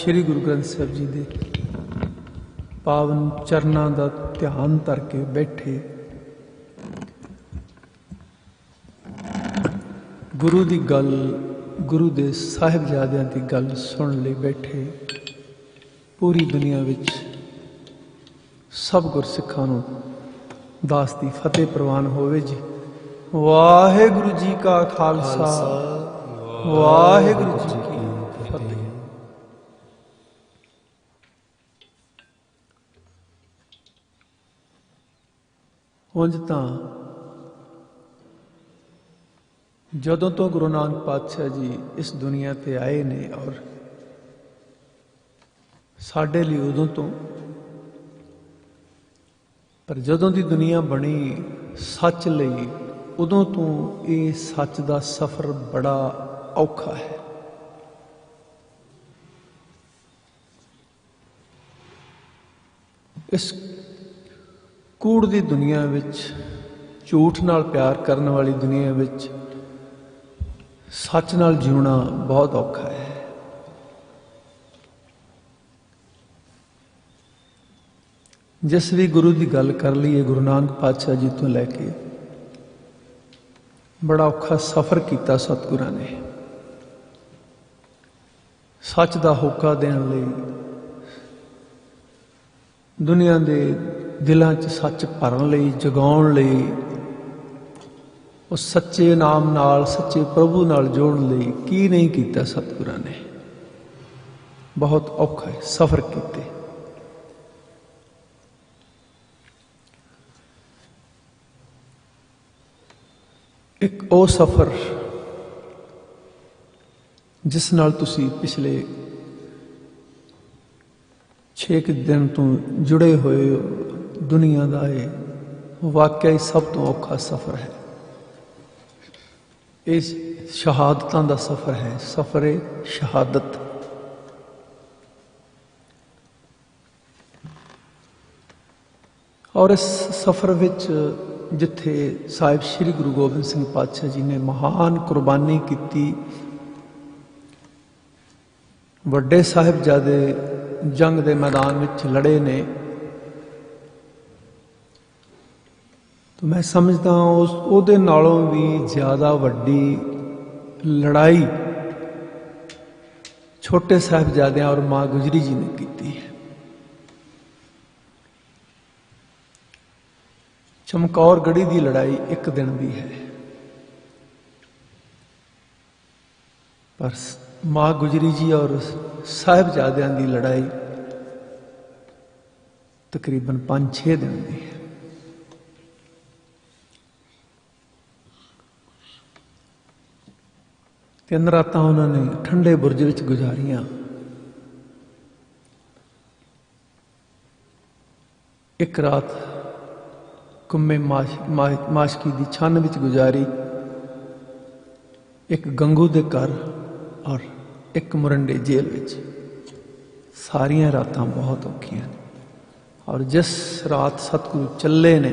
श्री गुरु ग्रंथ साहिब जी दे पावन चरनां दा ध्यान धर के बैठे गुरु दी गल गुरु दे साहिबजादियां दी गल सुन ले बैठे। पूरी दुनिया विच सब गुरसिखां नूं दास दी फतेह प्रवान होवे जी। वाहिगुरु जी का खालसा वाहिगुरु जी की फतेह। उंज तां जदों तो गुरु नानक पातशाह जी इस दुनिया ते आए ने और साडे लई उदों तो, पर जदों दी दुनिया बनी सच लई उदों तो ये सच दा सफ़र बड़ा औखा है। इस कूड़ दी दुनिया विच, झूठ नाल प्यार करने वाली दुनिया विच सच नाल जीना बहुत औखा है। जिस भी गुरु की गल कर लीए गुरु नानक पातशाह जी तो लैके बड़ा औखा सफ़र किया सतगुरां ने। सच का होका देने लई, दुनिया के दिलों च सच भरन लई, जगाउण लई, उस सच्चे नाम नाल सच्चे प्रभु नाल जोड़न लई की नहीं किया सतगुरां ने। बहुत औखा है सफ़र कीते। एक वो सफ़र जिस नाल तुसी पिछले 6 दिन तो जुड़े हुए हो, दुनिया का ये वाकई सब तो औखा सफ़र है। इस शहादतां दा सफ़र है, सफ़र शहादत। और इस सफ़र विच जिथे साहिब श्री गुरु गोबिंद सिंह पातशाह जी ने महान कुर्बानी की, वड्डे साहिबजादे जंग के मैदान में लड़े ने, तो मैं समझदा उस उहदे नालों भी ज़्यादा वड्डी लड़ाई छोटे साहिबजादियां और माँ गुजरी जी ने की है। चमकौर गढ़ी की लड़ाई एक दिन की है, पर माँ गुजरी जी और साहिबजादियां की लड़ाई तकरीबन 5-6 दिन की है। तीन रातां उन्होंने ठंडे बुरज विच गुजारियां। एक रात कुम्मे माशकी की छन विच गुजारी, एक गंगू दे घर और एक मुरंडे जेल विच। सारियां रातां बहुत औखियां ने। और जिस रात सतगुरु चले ने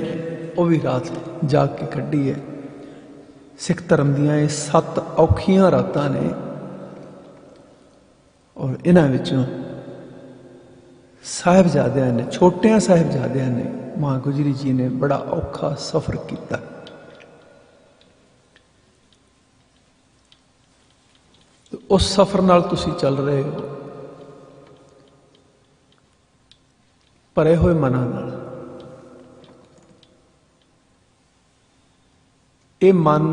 वो भी रात जाग के कढ़ी है। सिख धर्म दियां ये 7 औखियां रातां ने, और इन्हां विचों साहिबजादियां ने, छोटियां साहिबजादियां ने, माँ गुजरी जी ने बड़ा औखा सफ़र किया। तो उस सफ़र नाल तुसी चल रहे हो, भरे हुए मनां नाल। ये मन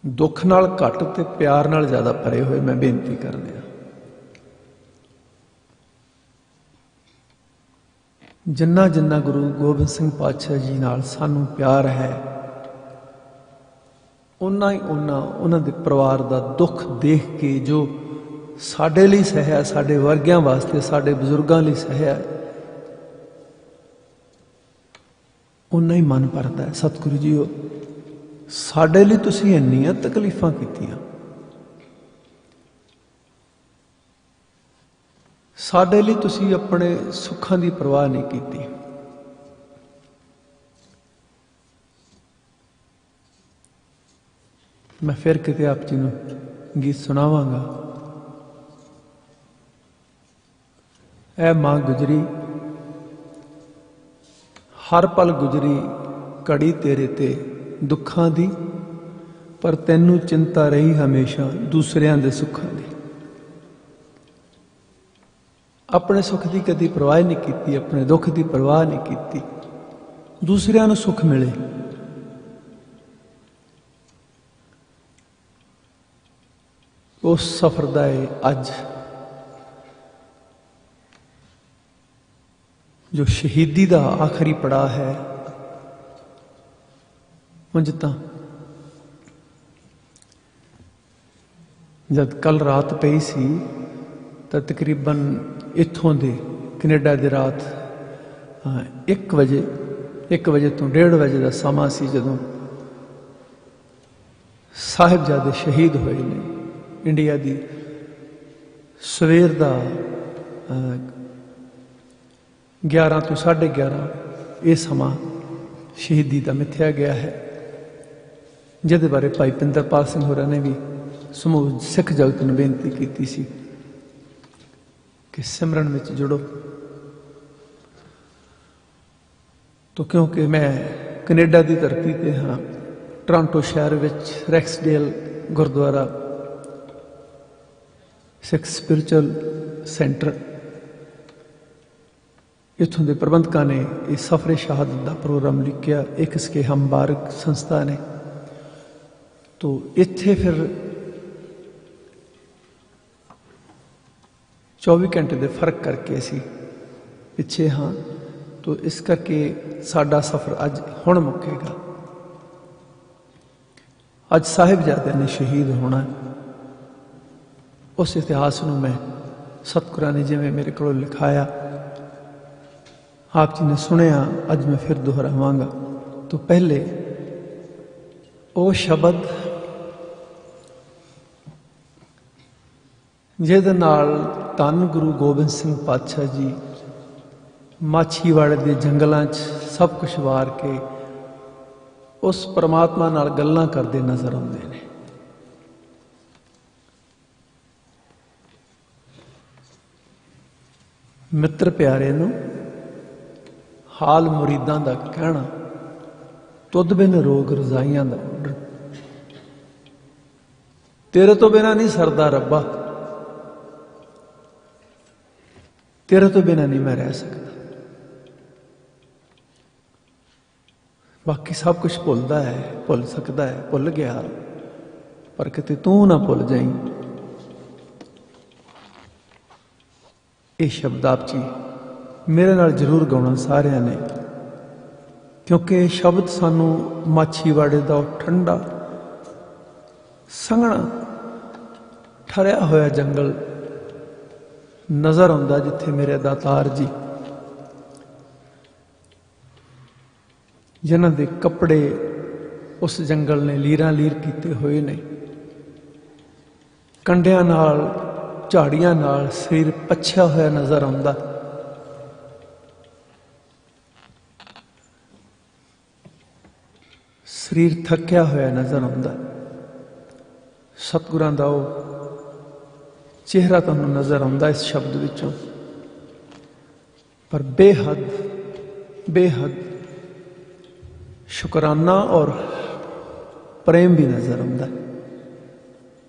दुख नाल घट ते प्यार नाल ज़्यादा भरे हुए मैं बेनती कर दिया। जिन्ना जिन्ना गुरु गोबिंद सिंह पातशाह जी नाल सानू प्यार है, उन्ना ही उन्ना उन्हां दे परिवार दा दुख देख के जो साडे लई सहिया, साडे वर्गियां वास्ते, साडे बजुर्गां लई सहिया, उन्ना ही मन भरदा है। सतगुरु जी हो, साडे लई तुसीं इन्नियां तकलीफां कीतियां, साडे लई तुसीं अपने सुखां दी परवाह नहीं कीती। मैं फिर किते आप जी नूं गीत सुनावांगा। ऐ मां गुजरी हर पल गुजरी घड़ी तेरे ते दुखां दी, पर तैनू चिंता रही हमेशा दूसरियां दे सुखां दी। अपने सुख की कदी परवाह नहीं की, अपने दुख की परवाह नहीं की, दूसरियां नू सुख मिले। उस सफर का अज जो शहीदी का आखिरी पड़ाव है, उंज तां जब कल रात पई सी तो तकरीबन इत्थों दे कनेडा की रात 1 बजे तो 1:30 बजे का समा सी जदों साहिबजादे शहीद हुए ने। इंडिया की सवेर का 11 तो 11:30 ये समा शहीदी का मिथ्या गया है, जिहदे बारे भाई पिंदरपाल सिंह होरां ने भी समूह सिख जगत नूं बेनती की सी कि सिमरन में जुड़ो। तो क्योंकि मैं कनेडा की धरती पर हाँ, टोरंटो शहर में रैक्सडेल गुरुद्वारा सिख स्पिरिचुअल सेंटर, इत्थों के प्रबंधकों ने इस सफरे शहादत का प्रोग्राम लिखा, एक इसके हमबारक संस्था ने। तो इत्थे फिर 24 घंटे के फर्क करके असी पिछे हाँ, तो इस करके साडा सफर अज हुण मुकेगा। अज साहिबजादे ने शहीद होना, उस इतिहास में मैं सतगुरां ने जिवें मेरे को लिखाया, आप जी ने सुनिया, अज मैं फिर दोहरावांगा। तो पहले वो शब्द जिहदे नाल धन गुरु गोबिंद सिंह पातशाह जी माछीवाड़े के जंगलों सब कुछ वार के उस परमात्मा नाल गल्लां करते नजर आते हैं। मित्र प्यारे नूं हाल मुरीदां दा कहना, तुद बिन रोग रजाइयां दा उडण, तेरे तो बिना नहीं सरदा रब्बा, तेरे तो बिना नहीं मैं रह सकता। बाकी सब कुछ भुलदा है, भुल सकता है, भुल गया, पर किते तू ना भुल जाई। ये शब्द आप जी मेरे नाल जरूर गाउणा सारिਆਂ ने, क्योंकि ये शब्द सानू माछीवाड़े का ठंडा संघना ठहरिया होया जंगल नज़र आउंदा, जिथे मेरे दातार जी जिन्हां दे कपड़े उस जंगल ने लीरां लीर किते हुए ने, कंडियां नाल झाड़ियां नाल शरीर पछिया होया नज़र आउंदा। शरीर थकिया होया नज़र आउंदा। सतगुरां दा वो चेहरा तुहानूं नज़र आउंदा इस शब्द विचों, पर बेहद बेहद शुकराना और प्रेम भी नज़र आउंदा।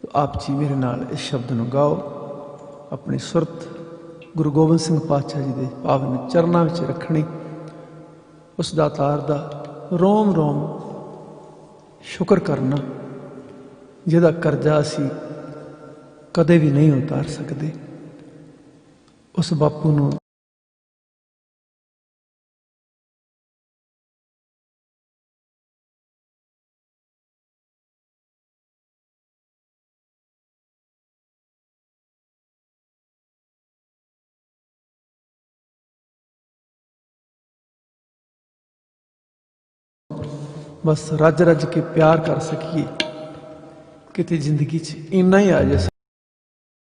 तो आप जी मेरे नाल इस शब्द नूं गाओ, अपनी सुरत गुरु गोबिंद सिंह पातशाह जी के पावन चरनां विच रखनी, उस दातार दा रोम रोम शुक्र करना, जिहदा करजा असी कदे भी नहीं उतार सकते। उस बापू नूं बस रज रज के प्यार कर सकीए, किते जिंदगी च इन्ना ही आ जाए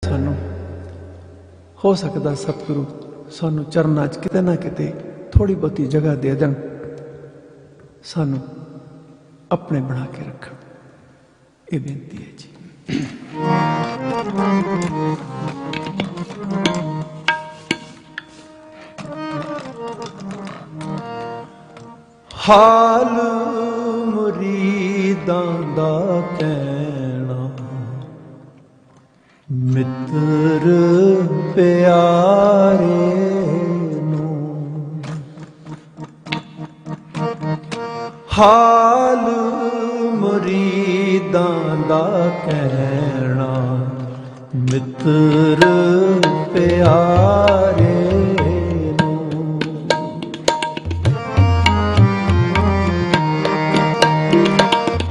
सानू। हो सकता सतगुरु सानू चरनां च किते ना किते थोड़ी बहुती जगह दे देन, सानू अपने बना के रखन। ये बेनती है जी। ਹਾਲ ਮੁਰੀਦਾਂ ਦਾ ਕਹਿਣਾ, ਮਿੱਤਰ ਪਿਆਰੇ ਨੂੰ। ਹਾਲ ਮੁਰੀਦਾਂ ਦਾ ਕਹਿਣਾ, ਮਿੱਤਰ ਪਿਆਰੇ ਨੂੰ।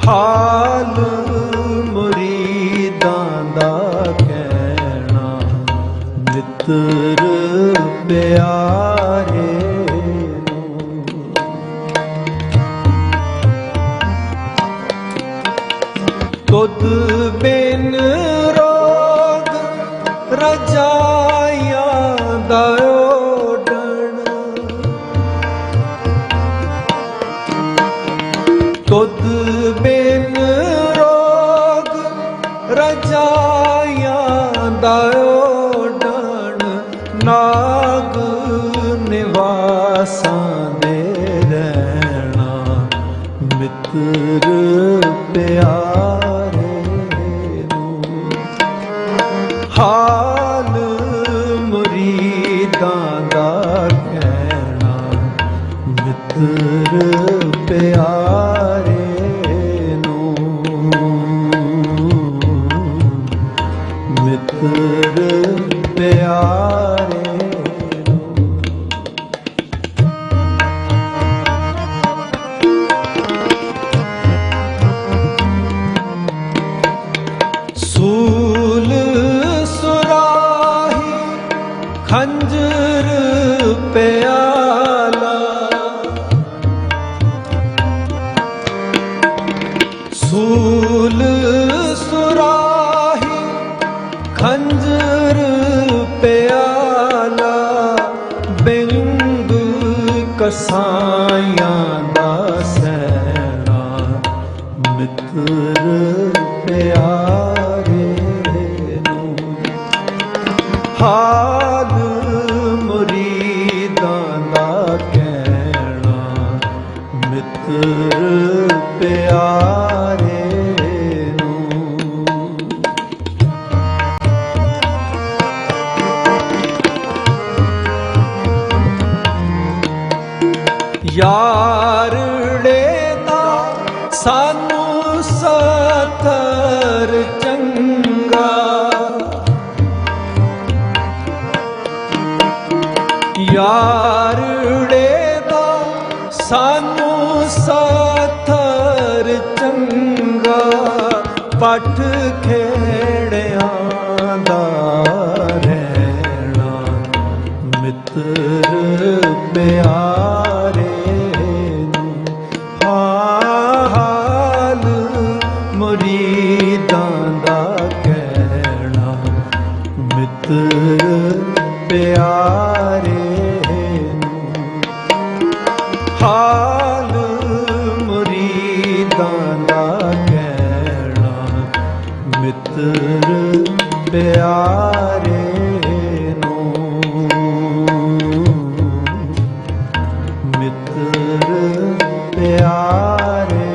ਹਾਲ ਮੁਰੀਦਾਂ ਦਾ ਕਹਿਣਾ, ਮਿੱਤਰ ਪਿਆਰੇ ਨੂੰ। ਤੁਧ ਬਿਨ ਰੋਗ ਰਜਾਈਆਂ ਦਾ ਓਡਣ, ਤੁਧ ਬਿਨ ਰੋਗ ਰਜਾਈਆਂ ਦਾ ਓਡਣ, ਨਾਗ ਨਿਵਾਸਾਂ ਦੇ ਰਹਿਣਾ, ਮਿੱਤਰ ਪਿਆਰੇ ਨੂੰ। ਹਾਲ ਮੁਰੀਦਾਂ ਦਾ ਕਹਿਣਾ, ਮਿੱਤਰ ਪਿਆਰੇ ਨੂੰ। ਮਿੱਤਰ ਪਿਆਰੇ ਨੂੰ। ਸੂਲ ਸੁਰਾਹੀ ਖੰਜਰ ਪਿਆਲਾ, ਸੂਲ ਸੁਰਾਹੀ ਖੰਜਰ ਪਿਆਲਾ, ਬਿੰਦ ਕਸਾਈਆਂ ਦਾ ਸੈਣਾ, ਮਿੱਤਰ ਪਿਆਰੇ ਨੂੰ। ਹਾਲ ਮੁਰੀਦਾਂ ਦਾ ਕਹਿਣਾ, ਮਿੱਤਰ ਪਿਆਰੇ ਨੂੰ। ਯਾਰੜੇ ਦਾ ਸਾਨੂੰ ਸਾਥਰ ਚੰਗਾ, ਯਾਰੜੇ ਦਾ ਸਾਨੂੰ ਸਾਥਰ ਚੰਗਾ, ਪੱਠ ਖੇੜਿਆਂ ਦਾ ਰਹਿਣਾ, ਮਿੱਤਰ ਪਿਆਰੇ ਨੂੰ। ਹਾਲ ਮੁਰੀਦਾਂ ਦਾ ਕਹਿਣਾ, ਮਿੱਤਰ ਪਿਆਰੇ ਨੂੰ। ਹਾਲ ਮੁਰੀਦਾਂ ਦਾ ਕਹਿਣਾ, ਮਿੱਤਰ ਪਿਆਰੇ ਨੂੰ। ਮਿੱਤਰ ਪਿਆਰੇ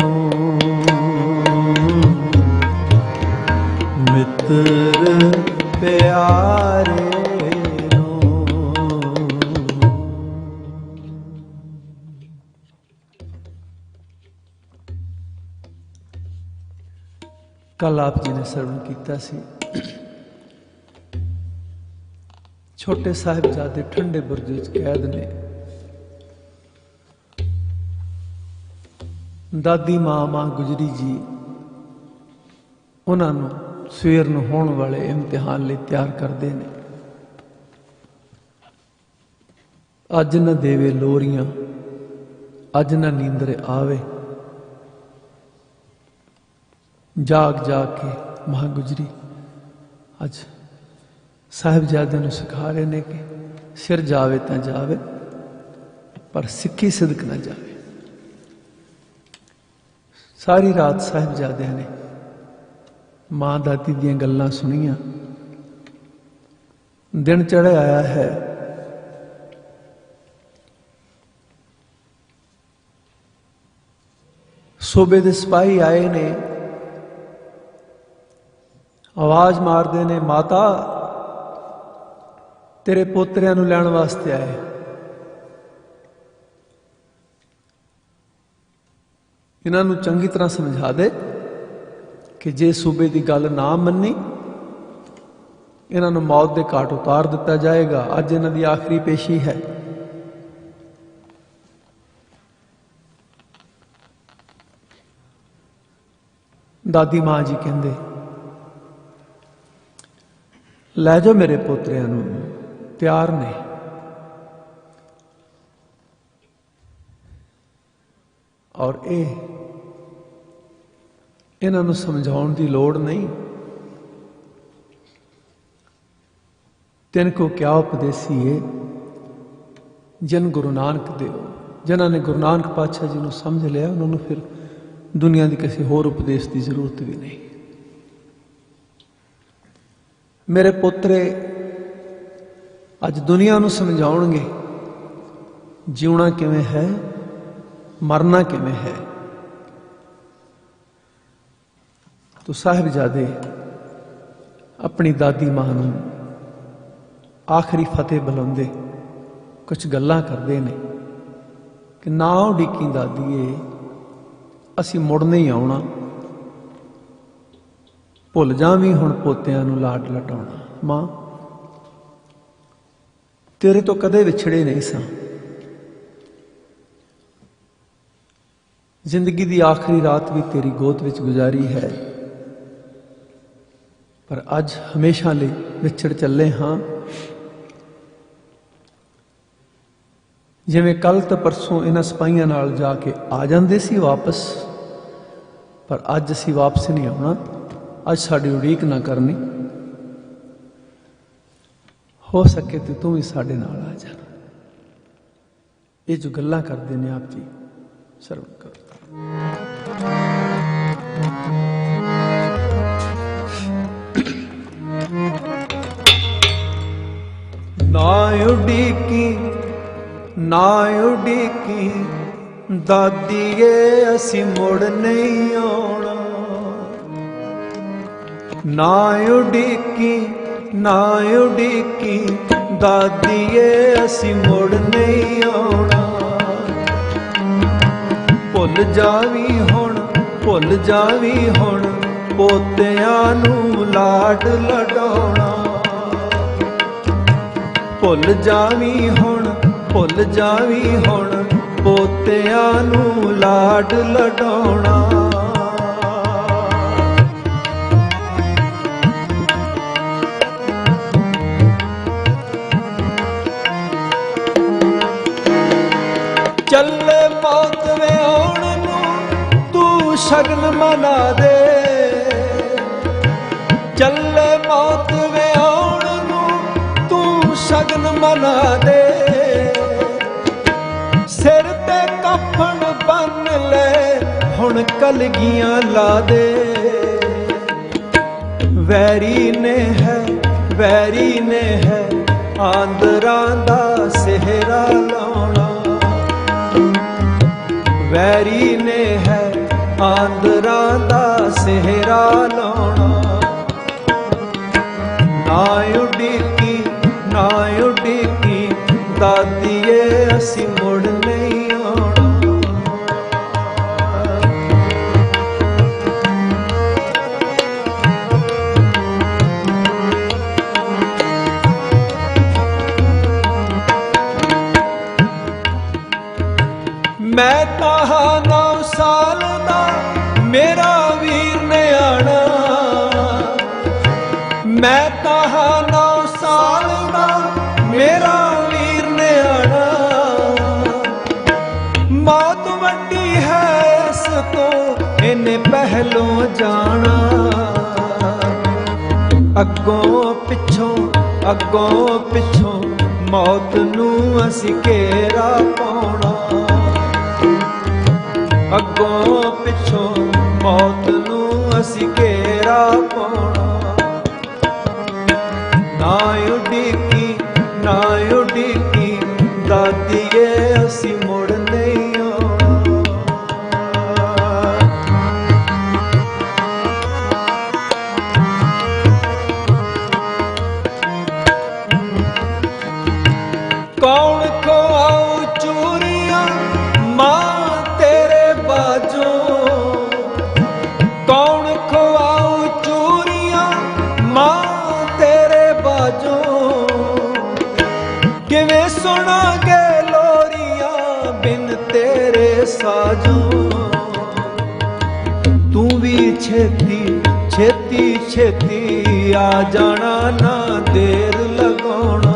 ਨੂੰ। ਮਿੱਤਰ ਪਿਆਰੇ ਨੂੰ। ਕੱਲ ਆਪ ਜੀ ਨੇ ਸਰਵਣ ਕੀਤਾ ਸੀ, ਛੋਟੇ ਸਾਹਿਬਜ਼ਾਦੇ ਠੰਡੇ ਬੁਰਜ ਵਿੱਚ ਕੈਦ ਨੇ। ਦਾਦੀ ਮਾਂ ਗੁਜਰੀ ਜੀ ਉਹਨਾਂ ਨੂੰ ਸਵੇਰ ਨੂੰ ਹੋਣ ਵਾਲੇ ਇਮਤਿਹਾਨ ਲਈ ਤਿਆਰ ਕਰਦੇ ਨੇ। ਅੱਜ ਨਾ ਦੇਵੇ ਲੋਰੀਆਂ, ਅੱਜ ਨਾ ਨੀਂਦਰ ਆਵੇ, ਜਾਗ ਜਾਗ ਕੇ ਮਾਂ ਗੁਜਰੀ ਅੱਜ ਸਾਹਿਬਜ਼ਾਦਿਆਂ ਨੂੰ ਸਿਖਾ ਰਹੇ ਨੇ ਕਿ ਸਿਰ ਜਾਵੇ ਤਾਂ ਜਾਵੇ, ਪਰ ਸਿੱਖੀ ਸਿਦਕ ਨਾ ਜਾਵੇ। ਸਾਰੀ ਰਾਤ ਸਾਹਿਬਜ਼ਾਦਿਆਂ ਨੇ ਮਾਂ ਦਾਦੀ ਦੀਆਂ ਗੱਲਾਂ ਸੁਣੀਆਂ। ਦਿਨ ਚੜ੍ਹਿਆ ਆਇਆ ਹੈ, सूबे दे सिपाही आए ने, आवाज मारते ने, माता तेरे पोतरिਆਂ ਨੂੰ ਲੈਣ ਵਾਸਤੇ ਆਏ। ਇਹਨਾਂ ਨੂੰ ਚੰਗੀ ਤਰ੍ਹਾਂ ਸਮਝਾ ਦੇ ਕਿ ਜੇ ਸੂਬੇ ਦੀ ਗੱਲ ਨਾ ਮੰਨੀ ਇਹਨਾਂ ਨੂੰ ਮੌਤ ਦੇ ਘਾਟ ਉਤਾਰ ਦਿੱਤਾ ਜਾਏਗਾ। ਅੱਜ ਇਹਨਾਂ ਦੀ ਆਖਰੀ ਪੇਸ਼ੀ ਹੈ। ਦਾਦੀ ਮਾਂ ਜੀ ਕਹਿੰਦੇ ਲੈ ਜਾਓ ਮੇਰੇ ਪੋਤਰਿਆਂ ਨੂੰ, ਤਿਆਰ ਨੇ। ਔਰ ਇਹਨਾਂ ਨੂੰ ਸਮਝਾਉਣ ਦੀ ਲੋੜ ਨਹੀਂ। तिनको क्या उपदेसी है जन गुरु नानक देव। जिन्होंने गुरु नानक पातशाह जी को समझ लिया उन्होंने फिर दुनिया की किसी होर उपदेश की जरूरत भी नहीं। मेरे पोतरे अज दुनिया को समझाउणगे जीवना किवें है, मरना किवें है। तो साहिबजादे अपनी दादी मां नूं आखिरी फतेह बुलाते कुछ गल्लां करते हैं कि ना उਡੀਕੀ दादीए असी मुड़ नहीं आउणा, भुल जावी हुण पोतिਆਂ ਨੂੰ लाड लटाउणा। मां तेरे तो कदे विछड़े नहीं सां। जिंदगी की आखिरी रात भी तेरी गोद विच गुजारी है, पर अज हमेशा लिए विछड़ चले हाँ। जिवें कल तो परसों इन्हां सिपाहियां नाल जाके आ जांदे सी वापस, पर अज असी वापस नहीं आउणा। अज साडी उड़ीक ना करनी, हो सके तो तू भी साडे नाल आ जा। ये जो गल्लां करदे ने आप जी सरवण करो। ना उड़ीकी ना उड़ीकी दादीए असी मुड़ नहीं आउणा। ना उड़ीकी ना उड़ीकी दादीए असी मुड़ नहीं आउणा। भुल जावी हुण पोतिਆਂ ਨੂੰ लाड लडाउणा। भुल जावी हुण पोतिਆਂ ਨੂੰ लाड लडाउणा। ਚੱਲੇ ਮੌਤ ਵੇ ਆਉਣ ਨੂੰ ਤੂੰ ਸ਼ਗਨ ਮਨਾ ਦੇ। ਚੱਲੇ ਮੌਤ ਵੇ ਆਉਣ ਨੂੰ ਤੂੰ ਸ਼ਗਨ ਮਨਾ ਦੇ। सिर ते कफन बन ले हुण कलगियां ला दे। वैरी ने है आंदरां दा सेहरा लाउणा। वैरी ने है आंदरां दा सेहरा लाउणा। ना उड़ीकी दादीए असी मुड़ नहीं आउणा। मैं कहा 9 साल दा मेरा वीर ने आना। मैं कहा 9 साल दा मेरा वीर ने आना। मौत वड्डी है इस तो इन्हें पहलों जाना। अगों पिछों मौत नू असी घेरा पाउणा। अगों पिछों मौत नू असी घेरा पाउणा। ना उड़ीकी दादीए असी मुड़ नहीं आउणा। कौन खोआऊ चूरियां मां तेरे बाजों, कौन खोआऊ चूरियां मां तेरे बाजों, किवें सुनांगे लोरियां बिन तेरे साजों। तू भी छेती छेती छेती आ जाना, ना देर लगाना,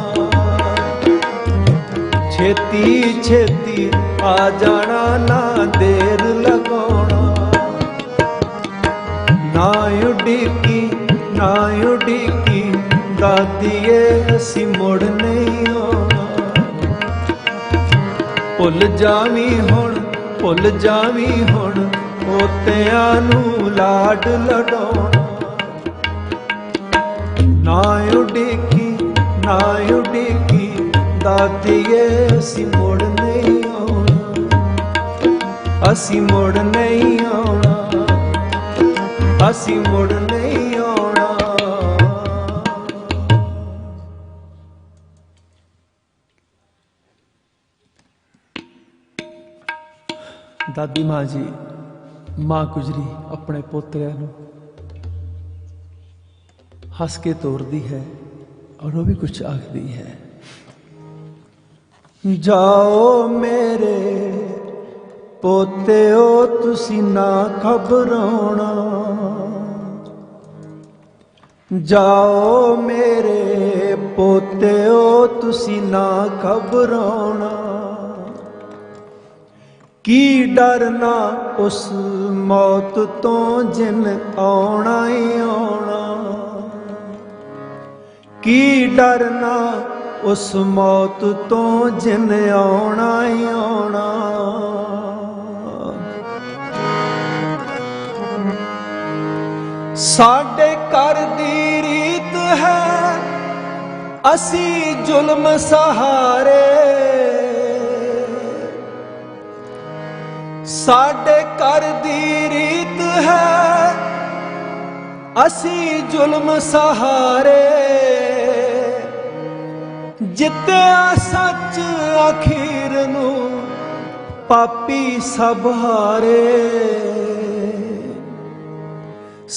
छेती छेती आ जाना, ना देर लगाना। ना उड़ीकी ना उड़ीकी दादीए असी मुड़ नहीं आना। भुल जावी हुण भुल जावी हुण पोतियां नूं लाड लडाउणा। ना उड़ीकी ना उड़ीकी दादीए असी मुड़ नहीं आउणा, असी मुड़ नहीं आउणा, असी मुड़ नहीं आउणा। दादी मां जी मां गुजरी अपने पोतरिਆਂ ਨੂੰ हस के तोड़ती है और वो भी कुछ आखती है। जाओ मेरे पोते ओ तुसी ना घबराउणा, जाओ मेरे पोते ओ तुसी ना घबराउणा। की डरना उस मौत तो जिन आउणा ही आउणा, की डरना उस मौत तो जिन आउणा ही आउणा। साडे घर दी रीत है असी जुल्म सहारे, साडे घर दी रीत है असी जुल्म सहारे। जित्या सच आखिर नू पापी सब हारे।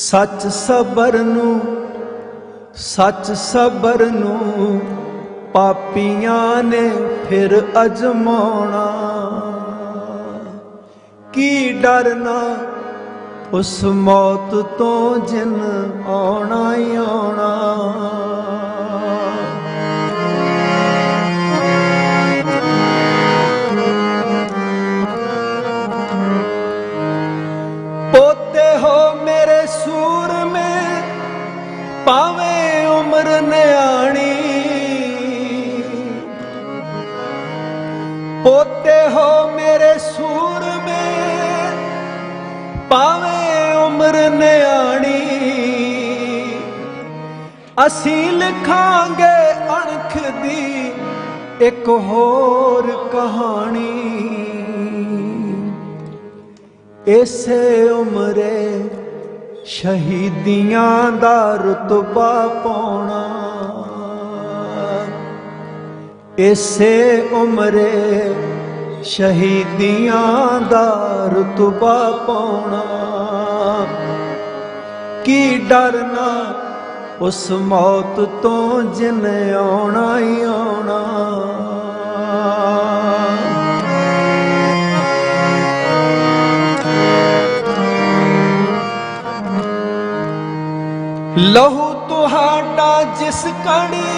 सच सबर नू सच सबर नू पापियां ने फिर अजमाउणा। की डरना उस मौत तो जिन आउणा ही आउणा। पोते हो मेरे सूर में पावे उम्र न्याणी, पोते हो मेरे सूर में पावे उम्र न्याणी। असी लिखांगे अणख दी एक होर कहानी। इसे उम्रे शहीदियां दा रुतबा पाउणा। इसे उम्रे शहीदियां दा रुतबा पाउणा। की डरना उस मौत तो जिन आउणा ही आउणा। लहू तुहाडा जिस कड़ी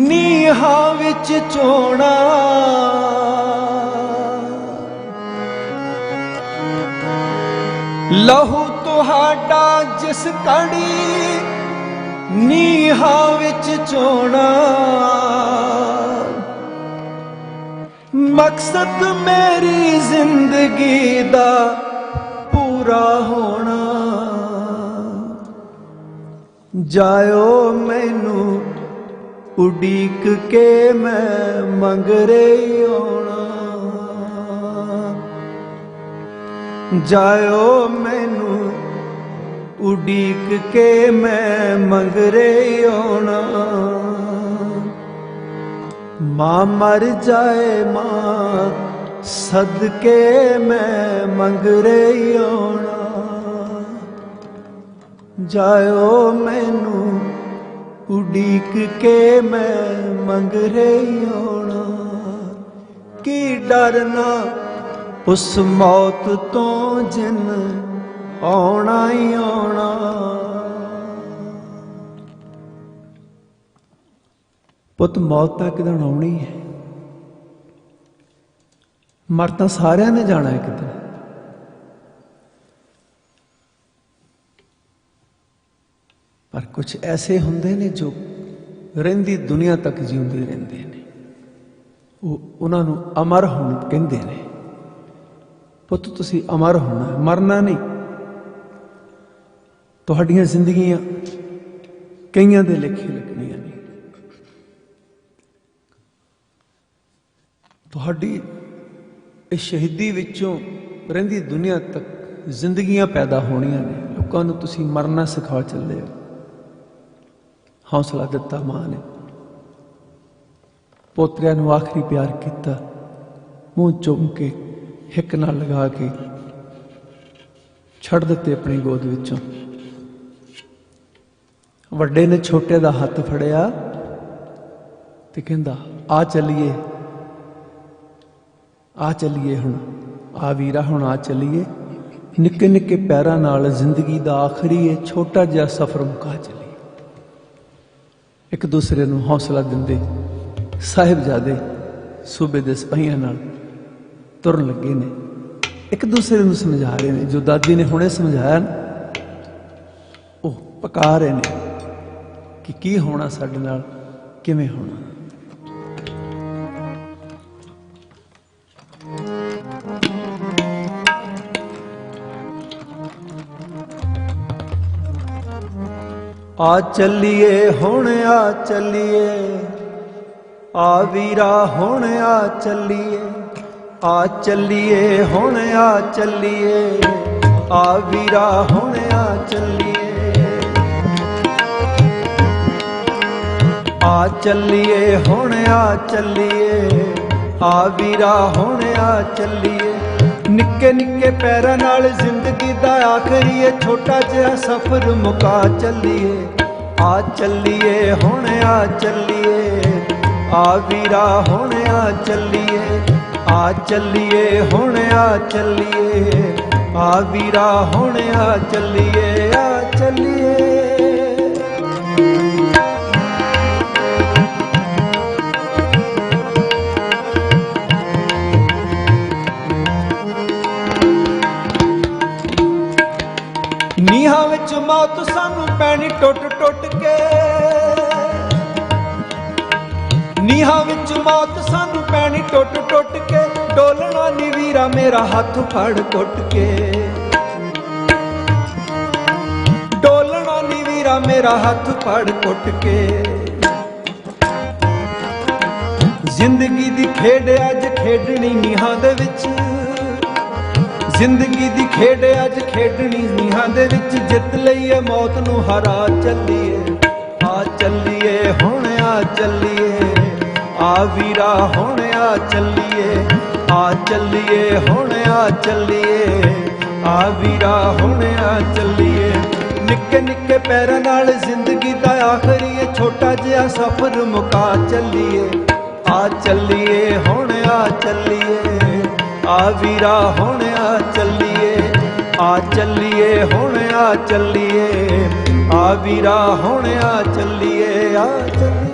नीहां विच चोणा। लहू तुहाडा जिस कड़ी नीहां विच चोणा। मकसद मेरी जिंदगी दा पूरा होना। जायो मैनू उड़ीक के मैं मंगरे आउणा। जायो मैनू उड़ीक के मैं मंगरे आउणा। माँ मर जाए माँ सदके मैं मंगरे आना, जाओ मैनू उड़ीक के मैं मंगरे आना। की डरना उस मौत तो जिन आना ही आना। पुत मौत तो एक दिन आनी है, मर तो सारिया ने जाना एक दिन। पर कुछ ऐसे होंदे ने जो रहिंदी दुनिया तक जीउंदे रहिंदे ने, उन्हां नूं अमर होण कहंदे ने। पुत तुसीं अमर होना, मरना नहीं। तुहाडीआं जिंदगियां कईयां दे लिखे लिखणीआं ने। तुहाडी इस शहीदी विचों रहिंदी दुनिया तक जिंदगियां पैदा होणीआं ने। लोकां नूं तुसीं मरना सिखा चले हो। हौसला दिता मां ने, पोतरिਆਂ ਨੂੰ आखिरी प्यार किया, मूँह चुम के हिक नाल लगा के छड़ दिते अपनी गोद विचों। वड्डे ने छोटे दा हथ फड़िया ते कहंदा आ चलीए, आ चलीए हुण, आ वीरा हुण आ चलीए। निक्के निक्के पैरां नाल जिंदगी दा आखिरी ये छोटा जिहा सफर मुका चलीए। एक दूसरे नूं हौसला दिंदे साहिबजादे सूबे दे सिपाहियां नाल तुरन लगे ने, एक दूसरे नूं समझा रहे ने। जो दादी ने हुणे समझाया ना, ओह पका रहे ने कि की होना साडे नाल, किवें होना। आ चलिए हुण आ चलिए, आ वीरा हुण आ चलिए। आ चलिए हुण आ चलिए, आ वीरा हुण आ चलिए। आ चलिए हुण आ चलिए, आ वीरा हुण आ चलिए। निक्के निक्के पैरां नाल जिंदगी दा आखिरी ये छोटा जिहा सफर मुका चलिए। आ चलिए हुण आ चलिए, आ वीरा हुण आ चलिए। आ चलिए हुण आ चलिए, आ वीरा हुण आ चलिए। आ चलिए नीहां विच मौत सानू पैनी टुट टुट के। नीहां विच मौत सानू पैनी टुट टुट के। डोलना नी वीरा मेरा हाथ फड़ घुट के। डोलना नी वीरा मेरा हाथ फड़ घुट के। जिंदगी दी खेड अज खेडनी नीहां दे विच। जिंदगी दी खेड अज खेडनी नीहां दे विच। जित लईए मौत नूं हरा चलिए। आ चलिए हुण आ चलिए, आ वीरा हुण आ चलिए। आ चलिए हुण आ चलिए, आ वीरा हुण आ चलिए। निक्के निक्के पैरां नाल जिंदगी दा आखिरी ये छोटा जिहा सफर मुका चलिए। आ चलिए हुण आ चलिए, आ वीरा हुण आ चलिए। आ चलिए हुण आ चलिए, आ वीरा हुण आ चलिए। आ चलिए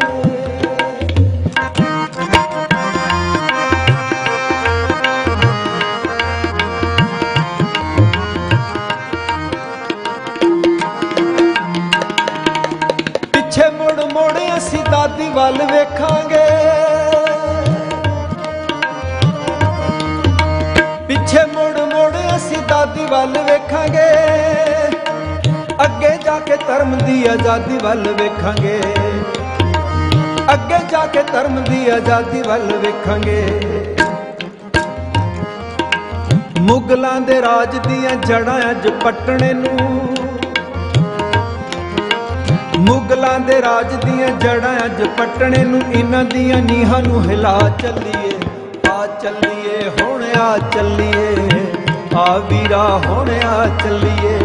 पिछे मुड़ मुड़ असीं दादी वल वेखांगे। पिछे मुड़ मुड़ असीं दादी वल वेखांगे। अगे जाके धर्म दी आजादी वल वेखांगे। अगे जाके धर्म दी आजादी वल वेखांगे। मुगलां दे राज दियां जड़ां अज पटणे नूं। ਮੁਗਲਾਂ ਦੇ ਰਾਜ ਦੀਆਂ ਜੜਾਂ ਅੱਜ ਪਟਣੇ ਨੂੰ, ਇਹਨਾਂ ਦੀਆਂ ਨੀਹਾਂ ਨੂੰ ਹਿਲਾ ਚੱਲੀਏ। ਆ ਚੱਲੀਏ ਹੁਣ ਆ ਚੱਲੀਏ, ਆ ਵੀਰਾ ਹੁਣ ਆ ਚੱਲੀਏ।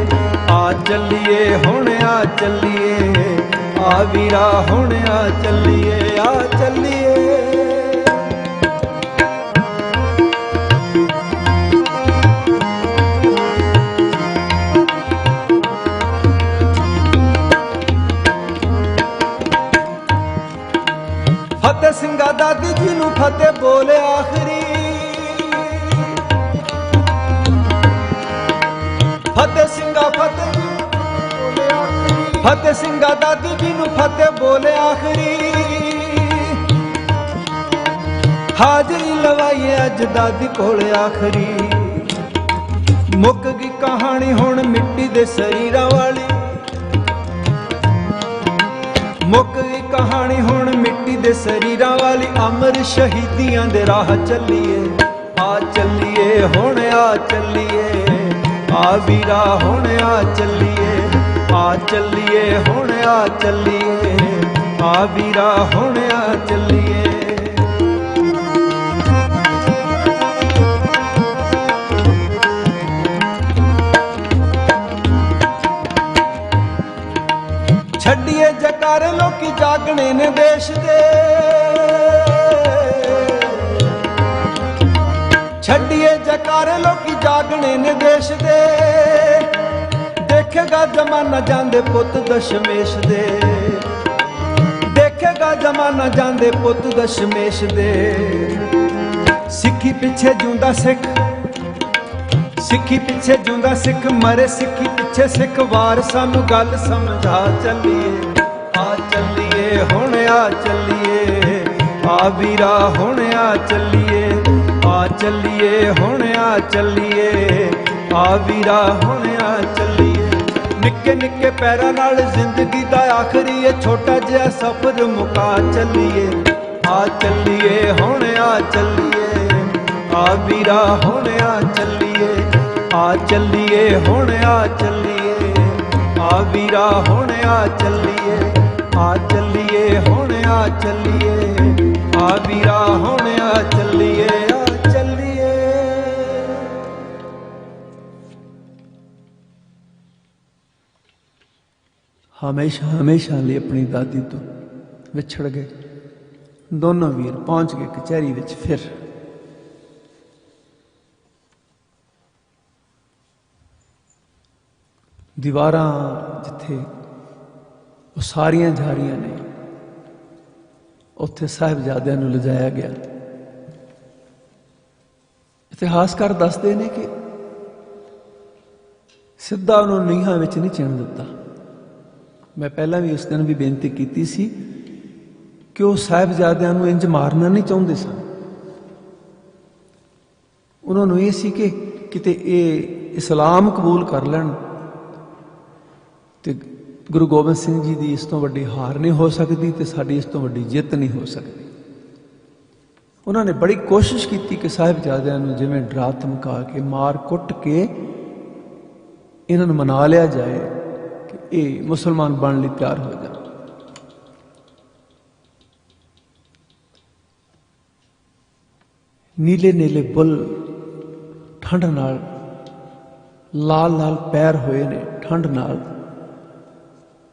ਆ ਚੱਲੀਏ ਹੁਣ ਆ ਚੱਲੀਏ, ਆ ਵੀਰਾ ਹੁਣ ਆ ਚੱਲੀਏ। ਆ ਚੱਲੀਏ। ਫਤਿਹ ਸਿੰਘਾ ਦਾਦੀ ਜੀ ਨੂੰ ਫਤਿਹ ਬੋਲੇ ਆਖਰੀ। ਫਤਿਹ ਸਿੰਘਾ ਫਤਿਹ ਜੀ ਬੋਲੇ ਆਖਰੀ। ਫਤਿਹ ਸਿੰਘਾ ਦਾਦੀ ਜੀ ਨੂੰ ਫਤਿਹ ਬੋਲੇ ਆਖਰੀ। ਹਾਜ਼ਰੀ ਲਵਾਈਏ ਅੱਜ ਦਾਦੀ ਕੋਲੇ ਆਖਰੀ। ਮੁੱਕ ਗਈ ਕਹਾਣੀ ਹੁਣ ਮਿੱਟੀ ਦੇ ਸਰੀਰਾਂ ਵਾਲੀ। ਮੁੱਕ ਗਈ ਕਹਾਣੀ ਹੁਣ ਮਿੱਟੀ ਦੇ ਸਰੀਰਾਂ ਵਾਲੀ। ਅਮਰ ਸ਼ਹੀਦੀਆਂ ਦੇ ਰਾਹ ਚੱਲੀਏ। ਆ ਚੱਲੀਏ ਹੁਣ ਆ ਚੱਲੀਏ, ਆ ਵੀਰਾ ਹੁਣ ਆ ਚੱਲੀਏ। ਆ ਚੱਲੀਏ ਹੁਣ ਆ ਚੱਲੀਏ, ਆ ਵੀਰਾ ਹੁਣ ਆ ਚੱਲੀਏ। ਛੱਡੀਏ ਜਕਾਰੇ ਲੋਕੀ ਜਾਗਣੇ ਨੇ ਦੇਸ਼ ਦੇ। ਛੱਡੀਏ ਜਕਾਰੇ ਲੋਕੀ ਜਾਗਣੇ ਨੇ ਦੇਸ਼ ਦੇ। ਦੇਖੇਗਾ ਜ਼ਮਾਨਾ ਜਾਂਦੇ ਪੁੱਤ ਦਸ਼ਮੇਸ਼ ਦੇ। ਦੇਖੇਗਾ ਜ਼ਮਾਨਾ ਜਾਂਦੇ ਪੁੱਤ ਦਸ਼ਮੇਸ਼ ਦੇ। ਸਿੱਖੀ ਪਿੱਛੇ ਜਿਉਂਦਾ ਸਿੱਖ, ਸਿੱਖੀ ਪਿੱਛੇ ਜਿਉਂਦਾ ਸਿੱਖ ਮਰੇ। ਸਿੱਖੀ ਪਿੱਛੇ ਸਿੱਖ ਵਾਰ, ਸਾਨੂੰ ਗੱਲ ਸਮਝਾ ਚੱਲੀਏ। ਆ ਚੱਲੀਏ ਹੁਣ ਆ ਚੱਲੀਏ, ਆ ਵੀਰਾ ਹੁਣ ਆ ਚੱਲੀਏ। ਆ ਚੱਲੀਏ ਹੁਣ ਆ ਚੱਲੀਏ, ਆ ਵੀਰਾ ਹੁਣ ਆ ਚੱਲੀਏ। ਨਿੱਕੇ ਨਿੱਕੇ ਪੈਰਾਂ ਨਾਲ ਜ਼ਿੰਦਗੀ ਦਾ ਆਖਰੀ ਇਹ ਛੋਟਾ ਜਿਹਾ ਸਫ਼ਰ ਮੁਕਾ ਚੱਲੀਏ। ਆ ਚੱਲੀਏ ਹੁਣ ਆ ਚੱਲੀਏ, ਆ ਵੀਰਾ ਹੁਣ ਆ ਚੱਲੀਏ। ਆ ਚੱਲੀਏ ਹੁਣ ਆ ਚੱਲੀਏ, ਆ ਵੀਰਾ ਹੁਣ ਆ ਚੱਲੀਏ। ਆ ਚੱਲੀਏ ਹੁਣ ਆ ਚੱਲੀਏ, ਆ ਵੀਰਾ ਹੁਣ ਆ ਚੱਲੀਏ। ਆ ਚੱਲੀਏ। ਹਮੇਸ਼ਾ ਹਮੇਸ਼ਾ ਲਈ ਆਪਣੀ ਦਾਦੀ ਤੋਂ ਵਿਛੜ ਗਏ ਦੋਨੋਂ ਵੀਰ। ਪਹੁੰਚ ਗਏ ਕਚਹਿਰੀ ਵਿੱਚ। ਫਿਰ ਦੀਵਾਰਾਂ ਜਿੱਥੇ ਉਹ ਸਾਰੀਆਂ ਜਾ ਰਹੀਆਂ ਨੇ, ਉੱਥੇ ਸਾਹਿਬਜ਼ਾਦਿਆਂ ਨੂੰ ਲਿਜਾਇਆ ਗਿਆ। ਇਤਿਹਾਸਕਾਰ ਦੱਸਦੇ ਨੇ ਕਿ ਸਿੱਧਾ ਉਹਨੂੰ ਨੀਹਾਂ ਵਿੱਚ ਨਹੀਂ ਚਿਣ ਦਿੱਤਾ। ਮੈਂ ਪਹਿਲਾਂ ਵੀ ਉਸ ਦਿਨ ਵੀ ਬੇਨਤੀ ਕੀਤੀ ਸੀ ਕਿ ਉਹ ਸਾਹਿਬਜ਼ਾਦਿਆਂ ਨੂੰ ਇੰਜ ਮਾਰਨਾ ਨਹੀਂ ਚਾਹੁੰਦੇ ਸਨ। ਉਹਨਾਂ ਨੂੰ ਇਹ ਸੀ ਕਿ ਕਿਤੇ ਇਹ ਇਸਲਾਮ ਕਬੂਲ ਕਰ ਲੈਣ ਤੇ ਗੁਰੂ ਗੋਬਿੰਦ ਸਿੰਘ ਜੀ ਦੀ ਇਸ ਤੋਂ ਵੱਡੀ ਹਾਰ ਨਹੀਂ ਹੋ ਸਕਦੀ ਤੇ ਸਾਡੀ ਇਸ ਤੋਂ ਵੱਡੀ ਜਿੱਤ ਨਹੀਂ ਹੋ ਸਕਦੀ। ਉਹਨਾਂ ਨੇ ਬੜੀ ਕੋਸ਼ਿਸ਼ ਕੀਤੀ ਕਿ ਸਾਹਿਬਜ਼ਾਦਿਆਂ ਨੂੰ ਜਿਵੇਂ ਡਰਾ ਧਮਕਾ ਕੇ, ਮਾਰ ਕੁੱਟ ਕੇ ਇਹਨਾਂ ਨੂੰ ਮਨਾ ਲਿਆ ਜਾਏ ਕਿ ਇਹ ਮੁਸਲਮਾਨ ਬਣਨ ਲਈ ਤਿਆਰ ਹੋ ਜਾਣ। ਨੀਲੇ ਨੀਲੇ ਬੁੱਲ ਠੰਡ ਨਾਲ ਲਾਲ ਲਾਲ ਪੈਰ ਹੋਏ ਨੇ ਠੰਡ ਨਾਲ।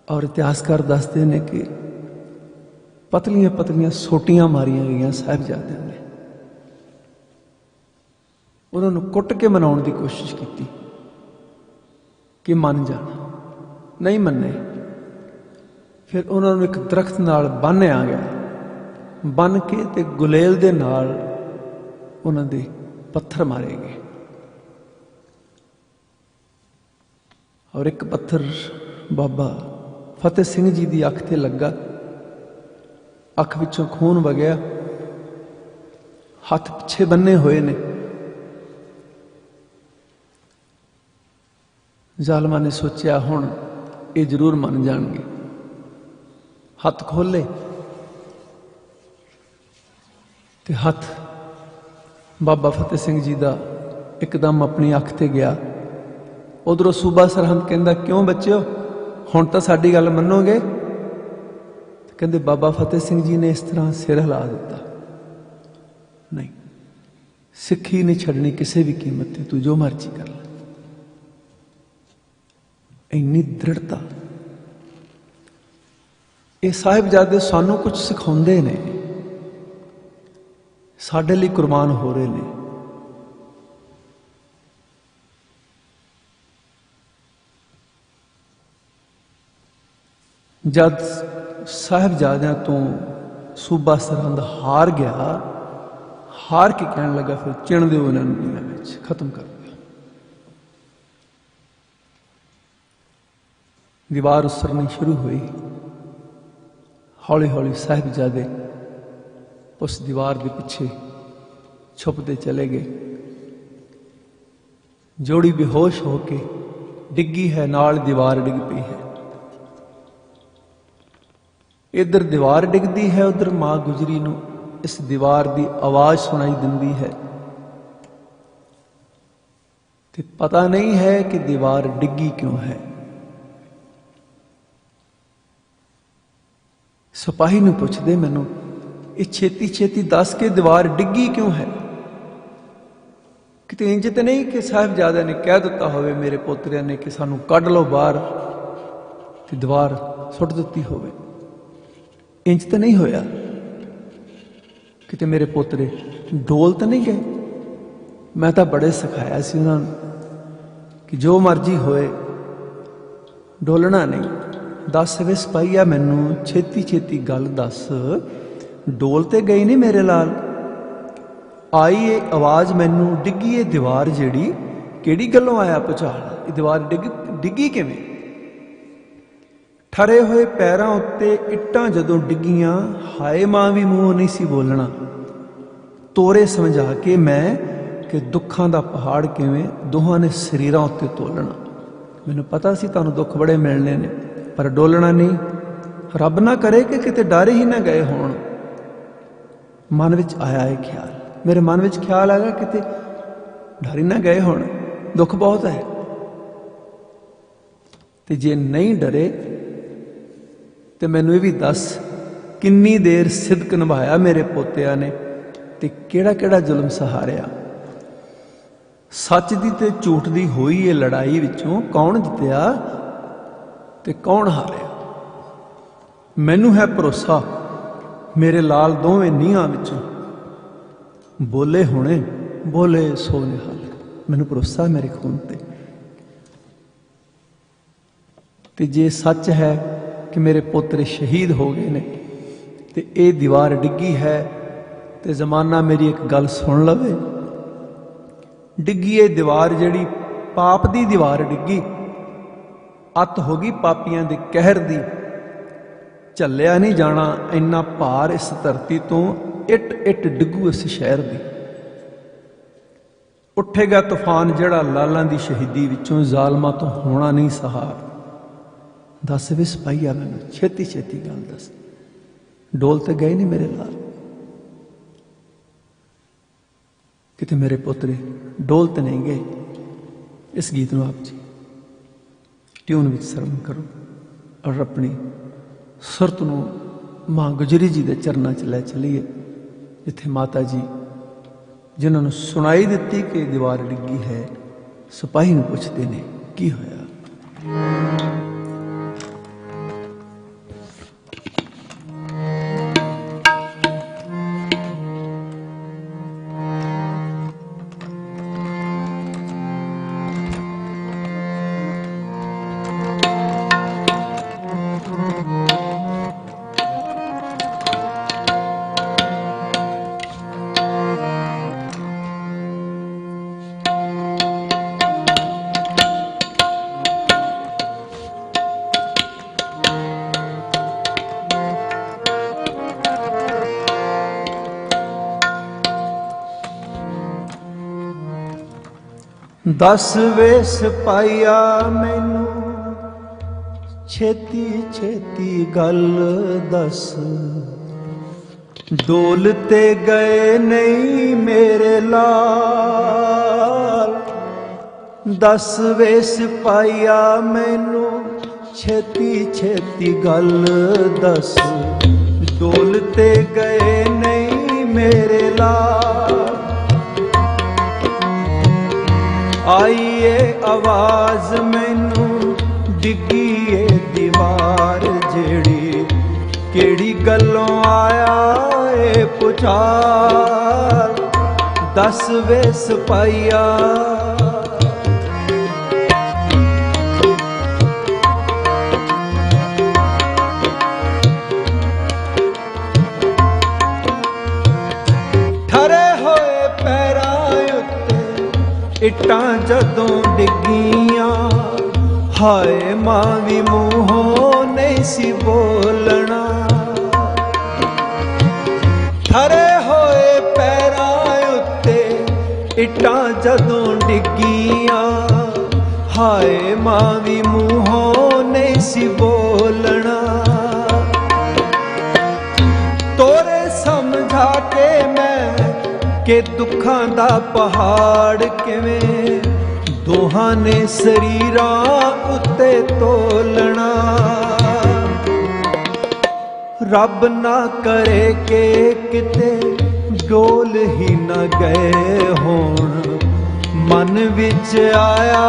ਔਰ ਇਤਿਹਾਸਕਾਰ ਦੱਸਦੇ ਨੇ ਕਿ ਪਤਲੀਆਂ ਪਤਲੀਆਂ ਸੋਟੀਆਂ ਮਾਰੀਆਂ ਗਈਆਂ ਸਾਹਿਬਜ਼ਾਦਿਆਂ ਨੇ। ਉਹਨਾਂ ਨੂੰ ਕੁੱਟ ਕੇ ਮਨਾਉਣ ਦੀ ਕੋਸ਼ਿਸ਼ ਕੀਤੀ ਕਿ ਮੰਨ ਜਾਣ, ਨਹੀਂ ਮੰਨੇ। ਫਿਰ ਉਹਨਾਂ ਨੂੰ ਇੱਕ ਦਰਖਤ ਨਾਲ ਬੰਨ੍ਹਿਆ ਗਿਆ। ਬੰਨ ਕੇ ਤੇ ਗੁਲੇਲ ਦੇ ਨਾਲ ਉਹਨਾਂ ਦੇ ਪੱਥਰ ਮਾਰੇ ਗਏ। ਔਰ ਇੱਕ ਪੱਥਰ ਬਾਬਾ ਫਤਿਹ ਸਿੰਘ ਜੀ ਦੀ ਅੱਖ ਤੇ ਲੱਗਾ। ਅੱਖ ਵਿੱਚੋਂ ਖੂਨ ਵਗਿਆ। ਹੱਥ ਪਿੱਛੇ ਬੰਨੇ ਹੋਏ ਨੇ। ਜ਼ਾਲਮਾਂ ਨੇ ਸੋਚਿਆ ਹੁਣ ਇਹ ਜ਼ਰੂਰ ਮੰਨ ਜਾਣਗੇ। ਹੱਥ ਖੋਲੇ ਤੇ ਹੱਥ ਬਾਬਾ ਫਤਿਹ ਸਿੰਘ ਜੀ ਦਾ ਇੱਕਦਮ ਆਪਣੀ ਅੱਖ ਤੇ ਗਿਆ। ਉਧਰੋਂ ਸੂਬਾ ਸਰਹੰਦ ਕਹਿੰਦਾ, ਕਿਉਂ ਬੱਚਿਓ, ਹੁਣ ਤਾਂ ਸਾਡੀ ਗੱਲ ਮੰਨੋਗੇ? कहते बाबा फतेह सिंह जी ने इस तरह सिर हिला दिता, नहीं, सिੱਖੀ नहीं छड़नी किसी भी कीमत ते, तू जो मर्जी कर ले। इन्नी दृढ़ता। ये साहिबजादे सानू कुछ सिखाते ने, साडे लिए कुर्बान हो रहे ने। जद साहिबजादियां तो सूबा सरहंद हार गया, हार के कहने लगा फिर चिण दो इन्होंने, खत्म कर दिया। दीवार उसरनी शुरू हुई। हौली हौली साहिबजादे उस दीवार के पीछे छुपते चले गए। जोड़ी बेहोश होके डिग्गी है, नाल दीवार डिग पई है। इधर दीवार डिगदी है, उधर मां गुजरी नूं इस दीवार की आवाज सुनाई दिंदी है। ते पता नहीं है कि दीवार डिग्गी क्यों है। सिपाही नूं पुछदे मैनूं, ये छेती छेती दस के दीवार डिग्गी क्यों है? किते इंज ते नहीं कि साहिबजादे ने कह दिता होवे मेरे पोतरिਆਂ ने कि सानू कढ लो बाहर ते दीवार सुट दित्ती होवे। इंज तो नहीं होया। किते मेरे पोतरे डोल तो नहीं गए? मैं तो बड़े सिखाया सी उन्होंने कि जो मर्जी होए डोलना नहीं। दस वे सिपाहीआ मैनू छेती छेती गल दस, डोल ते गई नहीं मेरे लाल? आई ये आवाज़ मैनू, डिग्गी ये दीवार जिहड़ी किहड़ी गल्लों आया भुचाल? ये दीवार डिग्गी किवें? ठरे हुए पैरों उत्ते इट्टां जदों डिग्गियां, हाय मां भी मूँह नहीं सी बोलना। तोरे समझा के मैं कि दुखां दा पहाड़ किवें दोहां ने शरीरां उत्ते तोलना। मैनूं पता सी तुहानूं दुख बड़े मिलने ने, पर डोलना नहीं। रब ना करे कि किते डर ही ना गए होण। मन विच आया है ख्याल, मेरे मन विच ख्याल आया किते डर ही ना गए होण, दुख बहुत है। ते जे नहीं डरे तो मैनू ये भी दस, किन्नी देर सिदक निभाया मेरे पोतिया ने, ते केड़ा केड़ा जुल्म सहारिया। सच दी ते झूठ दी होई ये लड़ाई विचों कौन जितया ते कौन हारिया? मैनू है भरोसा मेरे लाल दोवें नीहां विचों बोले होने, बोले सो निहाल। मैनू भरोसा मेरे खून ते जे सच है कि मेरे पोतरे शहीद हो गए ने ते ये दीवार डिग्गी है, ते जमाना मेरी एक गल सुन लवे। डिग्गी ये दीवार जिहड़ी पाप दी दीवार डिग्गी, अत हो गई पापियां दे कहर दी। झल्लिया नहीं जाना इन्ना भार इस धरती तो, इट इट डिगू इस शहर दी। उठेगा तूफान जिहड़ा लालां दी शहीदी विचों, जालमां तो होना नहीं सहार। दस वे सिपाहीआ मैनू छेती छेती गल दस, डोल तो गए नहीं मेरे लाल? किते मेरे पोतरे डोल तो नहीं गए? इस गीत में आप जी ट्यून विच सरवण करो और अपनी सुरत नूं मां गुजरी जी के चरणों च लै चलीए, जिथे माता जी जिन्होंने सुनाई दिती कि दीवार डिग्गी है, सिपाही नूं पुछदे ने की होया। दस वे सिपाहिया मैनू छेती छेती गल दस, डोलते गए नहीं मेरे लाल। दस वे सिपाहिया मैनू छेती छेती गल दस, डोलते गए नहीं मेरे लाल। आईए आवाज मैनू डिगी ए दीवार जेड़ी केड़ी गलों आया ए पुचार। दस वे सिपाहिया ठरे होए पैरां उत्ते इट्टां जदों डिगियां। हाय मां भी मूहों नहीं सी बोलना। ठरे होए पैरां उत्ते इट्टां जदों डिगियां। हाय मां भी मूहों नहीं सी बोलना। तोरे समझा के मैं कि दुखां दा पहाड़ किवें दोहां ने शरीरां उत्ते तोलना। रब ना करे के किते डोल ही न गए होण। मन विच आया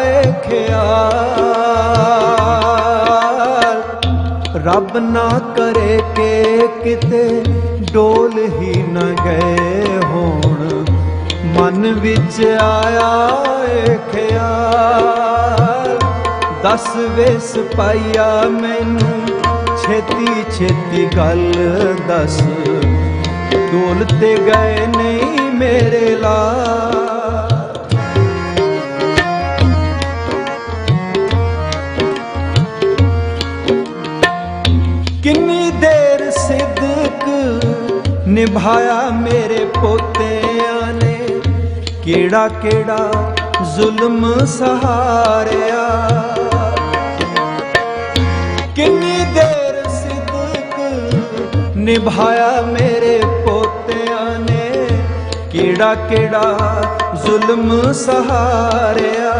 ए ख्याल। रब ना करे के किते डोल ही न गए होण। मन विच आया ए ख्याल। दस वे सिपाहिया मैनू छेती छेती गल दस। डोलते गए नहीं मेरे लाल। किन्नी देर सिदक निभाया मेरे पोतियां ने। केड़ा केड़ा जुल्म सहारिया। किन्नी देर सिदक निभाया मेरे पोतियां ने। केड़ा केड़ा जुल्म सहारिया।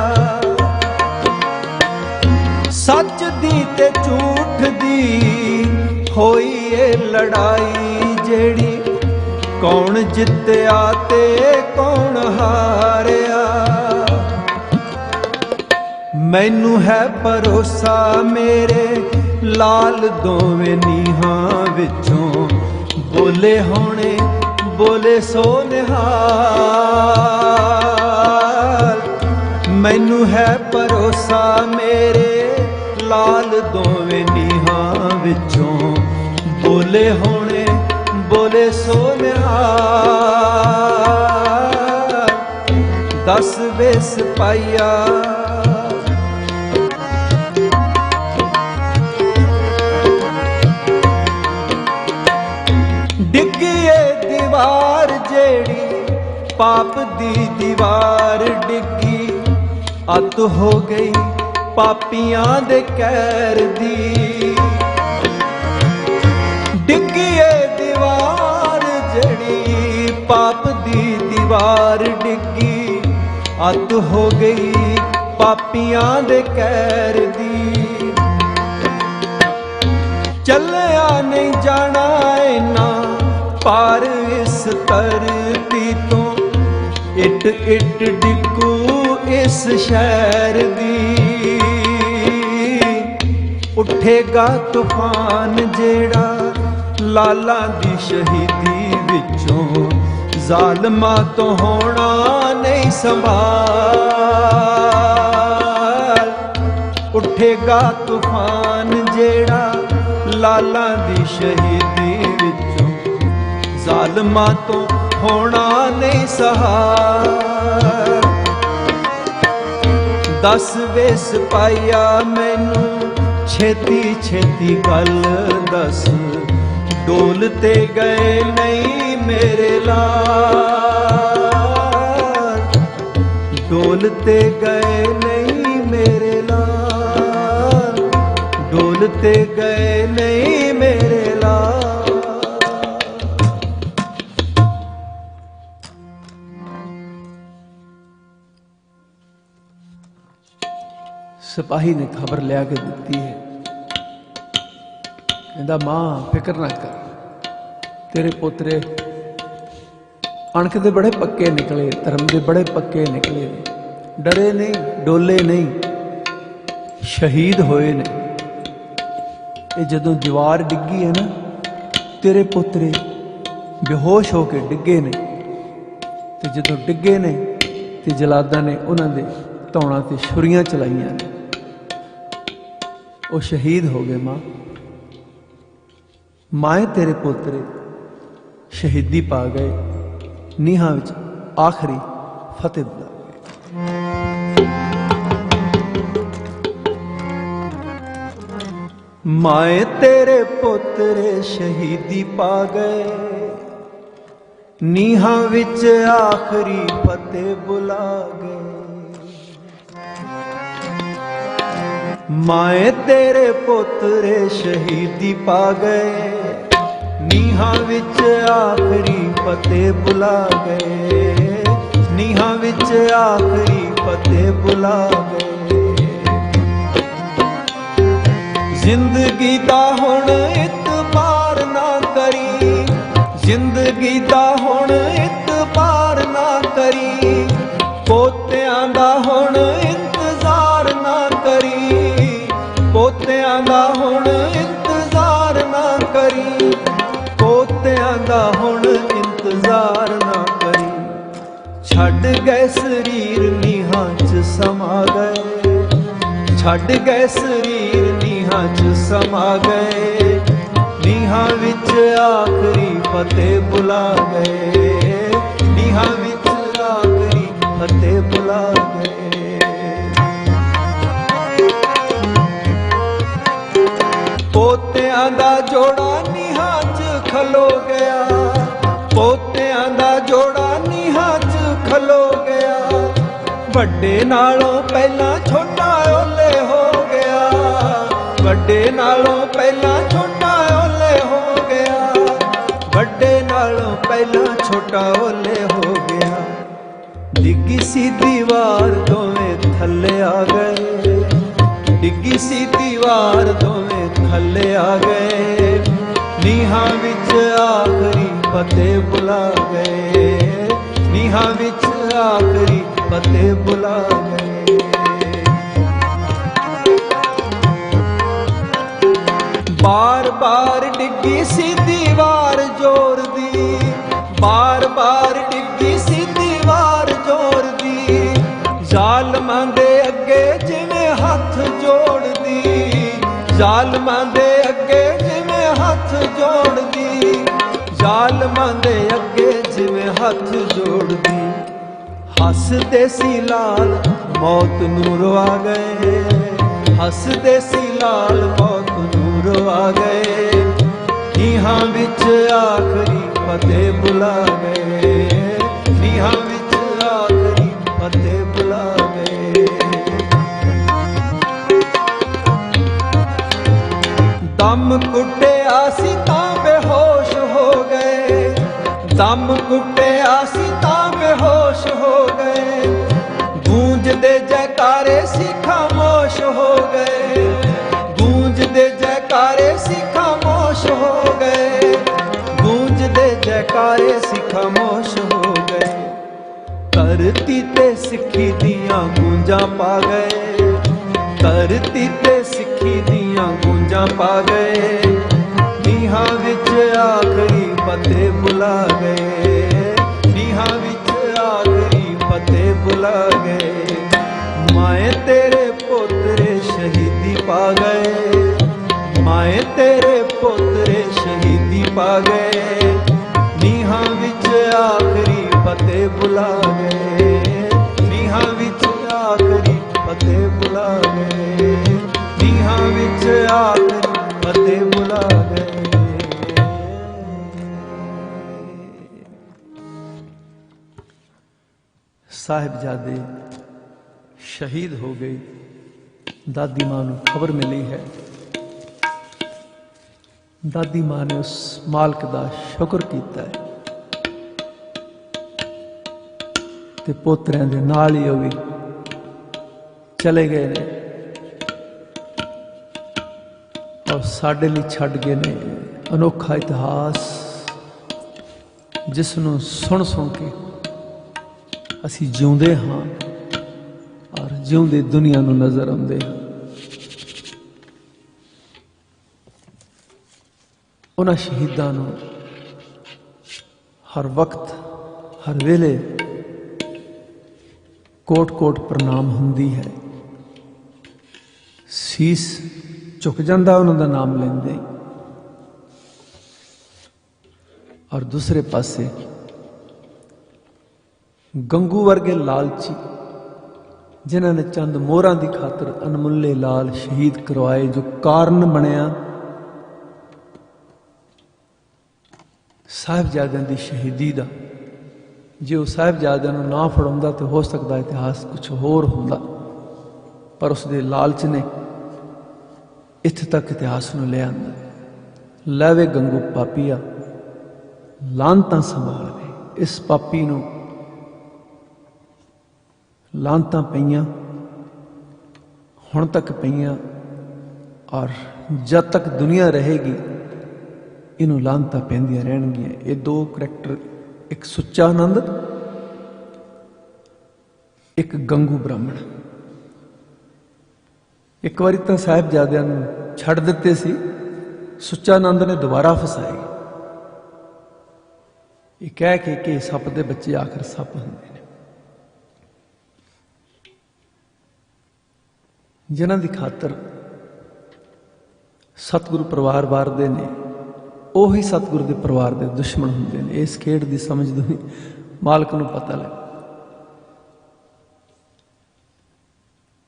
सच दी ते झूठ दी होई ए लड़ाई जेड़ी। कौन जित्या ते कौन हारिया। मैनू है भरोसा मेरे लाल दोवें नीहां विचों। बोले होने बोले सो निहाल। मैनू है भरोसा मेरे लाल दोवें नीहां विचों। बोले होने बोले सो निहाल। दस वे सिपाहिया डिगी ए दीवार जेड़ी पाप दी दीवार डिगी। अत हो गई पापियां दे कहर दी। डिगी ए दीवार जेड़ी पाप दी दीवार डिगी। अत हो गई पापियां दे कहर दी। चलिया नहीं जाना इना पार इस धरती तो। इट इट डिगू इस शहर दी। उठेगा तूफान जेड़ा लाला दी शहीदी विचों। जालमां तो होना नहीं संभाल। उठेगा तूफान जेड़ा लाला दी शहीदी विचों। जालमां तो होना नहीं सहार। दस वे सिपाहिया मैनू छेती छेती गल दस। डोलते गए नहीं मेरे लाल। डोलते गए नहीं मेरे लाल। डोलते गए नहीं मेरे लाल। सिपाही ने खबर लिया के दी है। कहता मां फिक्र ना कर, तेरे पोतरे अणख दे बड़े पक्के निकले, धर्म दे बड़े पक्के निकले, डरे नहीं, डोले नहीं, शहीद होए ने। ये जदों दीवार डिग्गी है ना, तेरे पोतरे बेहोश होके डिगे ने, ते जदों डिगे ने ते जलादा ने उन्हां दे धौणां ते छुरियां चलाइयां ने, वो शहीद हो गए। माए तेरे पोतरे शहीदी पा गए, नीहां विच आखिरी फतेह बुला गए। माए तेरे पोतरे शहीदी पा गए, नीहां विच आखिरी फतेह बुला गए। माए तेरे पोतरे शहीदी पा गए, नीहां विच आखिरी फतेह बुला गए। नीहां विच आखिरी फतेह बुला गए। जिंदगी दा हुण इतबार ना करी, जिंदगी दा हुण इतबार ना करी, पोतियां दा हुण इंतजार ना करी, पोतियां दा हुण इंतजार ना करी, पोतियां दा हुण इंतजार ना करी। छड्ड गए शरीर नीहां च समा गए, छड्ड गए शरीर नीहां च समा गए। नीहां विच आखिरी फतेह बुला गए, नीहां विच आखिरी फतेह बुला गए। पोतियां दा जोड़ा नीहां च खलो गया, पोतियां दा जोड़ा नीहां च खलो गया। वड्डे नालों पहला छोटा ओले हो गया, वड्डे नालों पहला छोटा ओले हो गया, वड्डे नालों पहला छोटा ओले हो गया। डिग्गी सी दीवार दोवें थल्ले आ गए, डिग्गी सी दीवार दोवें थल्ले आ गए। नीहां विच आखिरी फतेह बुला गए, नीहां विच आखिरी फतेह बुला गए। बार बार डिग्गी सी दीवार जोर दी, बार बार डिग्गी सी दीवार जोर दी। जालमां दे अगे जिवें हथ जोड़ दी, जालमां दे अगे जिवें हथ जोड़ दी, जालमां दे अगे जिवें हथ जोड़ दी। हसदे सी लाल मौत नूं रवा गए, हसदे सी लाल मौत नूं रवा गए। नीहां विच आखिरी फतेह बुला गए, नीहां विच आखिरी फतेह बुला गए। दम कुटे आसी तां बेहोश हो गए, दम कुटे आसी तां बेहोश हो गए। गूंज दे जयकारे सी खामोश हो गए, गूंज दे जयकारे सी खामोश हो गए, गूंज दे जयकारे सी खामोश हो गए। धरती ते सिक्खी दियां गूंजां पा गए, धरती ते सिक्खी दियां गूंजां पा गए। नीहां विच आखिरी फतेह बुला गए, नीहां विच आखिरी फतेह बुला गए। माए तेरे पोतरे शहीदी पा गए, माए तेरे पोतरे शहीदी पा गए। नीहां विच आखिरी फतेह बुला गए, नीहां विच आखिरी फतेह बुला गए, नीहां विच आखिरी फतेह बुला गए। साहिबजादे शहीद हो गए। दादी मां नूं खबर मिली है, दादी मां ने उस मालक दा शुक्र कीता है ते पोतरिਆਂ ਦੇ ਨਾਲ ही ਉਹ भी चले गए ने और साडे लिए छड्ड गए ने अनोखा इतिहास, ਜਿਸ ਨੂੰ ਸੁਣ ਸੁਣ ਕੇ ਅਸੀਂ ਜਿਉਂਦੇ ਹਾਂ ਔਰ ਜਿਉਂਦੇ ਦੁਨੀਆ ਨੂੰ ਨਜ਼ਰ ਆਉਂਦੇ ਹਾਂ। ਉਹਨਾਂ ਸ਼ਹੀਦਾਂ ਨੂੰ ਹਰ ਵਕਤ ਹਰ ਵੇਲੇ ਕੋਟ ਕੋਟ ਪ੍ਰਣਾਮ ਹੁੰਦੀ ਹੈ। ਸੀਸ ਝੁਕ ਜਾਂਦਾ ਉਹਨਾਂ ਦਾ ਨਾਮ ਲੈਂਦੇ। ਔਰ ਦੂਸਰੇ ਪਾਸੇ ਗੰਗੂ ਵਰਗੇ ਲਾਲਚੀ ਜਿਨ੍ਹਾਂ ਨੇ ਚੰਦ ਮੋਹਰਾਂ ਦੀ ਖਾਤਰ ਅਨਮੁੱਲੇ ਲਾਲ ਸ਼ਹੀਦ ਕਰਵਾਏ, ਜੋ ਕਾਰਨ ਬਣਿਆ ਸਾਹਿਬਜ਼ਾਦਿਆਂ ਦੀ ਸ਼ਹੀਦੀ ਦਾ। ਜੇ ਉਹ ਸਾਹਿਬਜ਼ਾਦਿਆਂ ਨੂੰ ਨਾ ਫੜਾਉਂਦਾ ਤਾਂ ਹੋ ਸਕਦਾ ਇਤਿਹਾਸ ਕੁਛ ਹੋਰ ਹੁੰਦਾ, ਪਰ ਉਸਦੇ ਲਾਲਚ ਨੇ ਇੱਥੇ ਤੱਕ ਇਤਿਹਾਸ ਨੂੰ ਲੈ ਆਂਦਾ। ਲੈਵੇ ਗੰਗੂ ਪਾਪੀਆ, ਲਾਂਤਾਂ ਸੰਭਾਲਵੇ। ਇਸ ਪਾਪੀ ਨੂੰ ਲਾਂਤਾਂ ਪਈਆਂ, ਹੁਣ ਤੱਕ ਪਈਆਂ, ਔਰ ਜਦ ਤੱਕ ਦੁਨੀਆ ਰਹੇਗੀ ਇਹਨੂੰ ਲਾਂਤਾਂ ਪੈਂਦੀਆਂ ਰਹਿਣਗੀਆਂ। ਇਹ ਦੋ ਕਰੈਕਟਰ, ਇੱਕ ਸੁੱਚਾ ਆਨੰਦ, ਇੱਕ ਗੰਗੂ ਬ੍ਰਾਹਮਣ। ਇੱਕ ਵਾਰੀ ਤਾਂ ਸਾਹਿਬਜ਼ਾਦਿਆਂ ਨੂੰ ਛੱਡ ਦਿੱਤੇ ਸੀ, ਸੁੱਚਾ ਆਨੰਦ ਨੇ ਦੁਬਾਰਾ ਫਸਾਏ, ਇਹ ਕਹਿ ਕੇ ਕਿ ਸੱਪ ਦੇ ਬੱਚੇ ਆਖਰ ਸੱਪ ਹੁੰਦੇ ਨੇ। ਜਿਨ੍ਹਾਂ ਦੀ ਖਾਤਰ ਸਤਿਗੁਰੂ ਪਰਿਵਾਰ ਵਾਰਦੇ ਨੇ, ਉਹੀ ਸਤਿਗੁਰੂ ਦੇ ਪਰਿਵਾਰ ਦੇ ਦੁਸ਼ਮਣ ਹੁੰਦੇ ਨੇ। ਇਸ ਖੇਡ ਦੀ ਸਮਝ ਨਹੀਂ ਮਾਲਕ ਨੂੰ ਪਤਾ ਲੱਗ।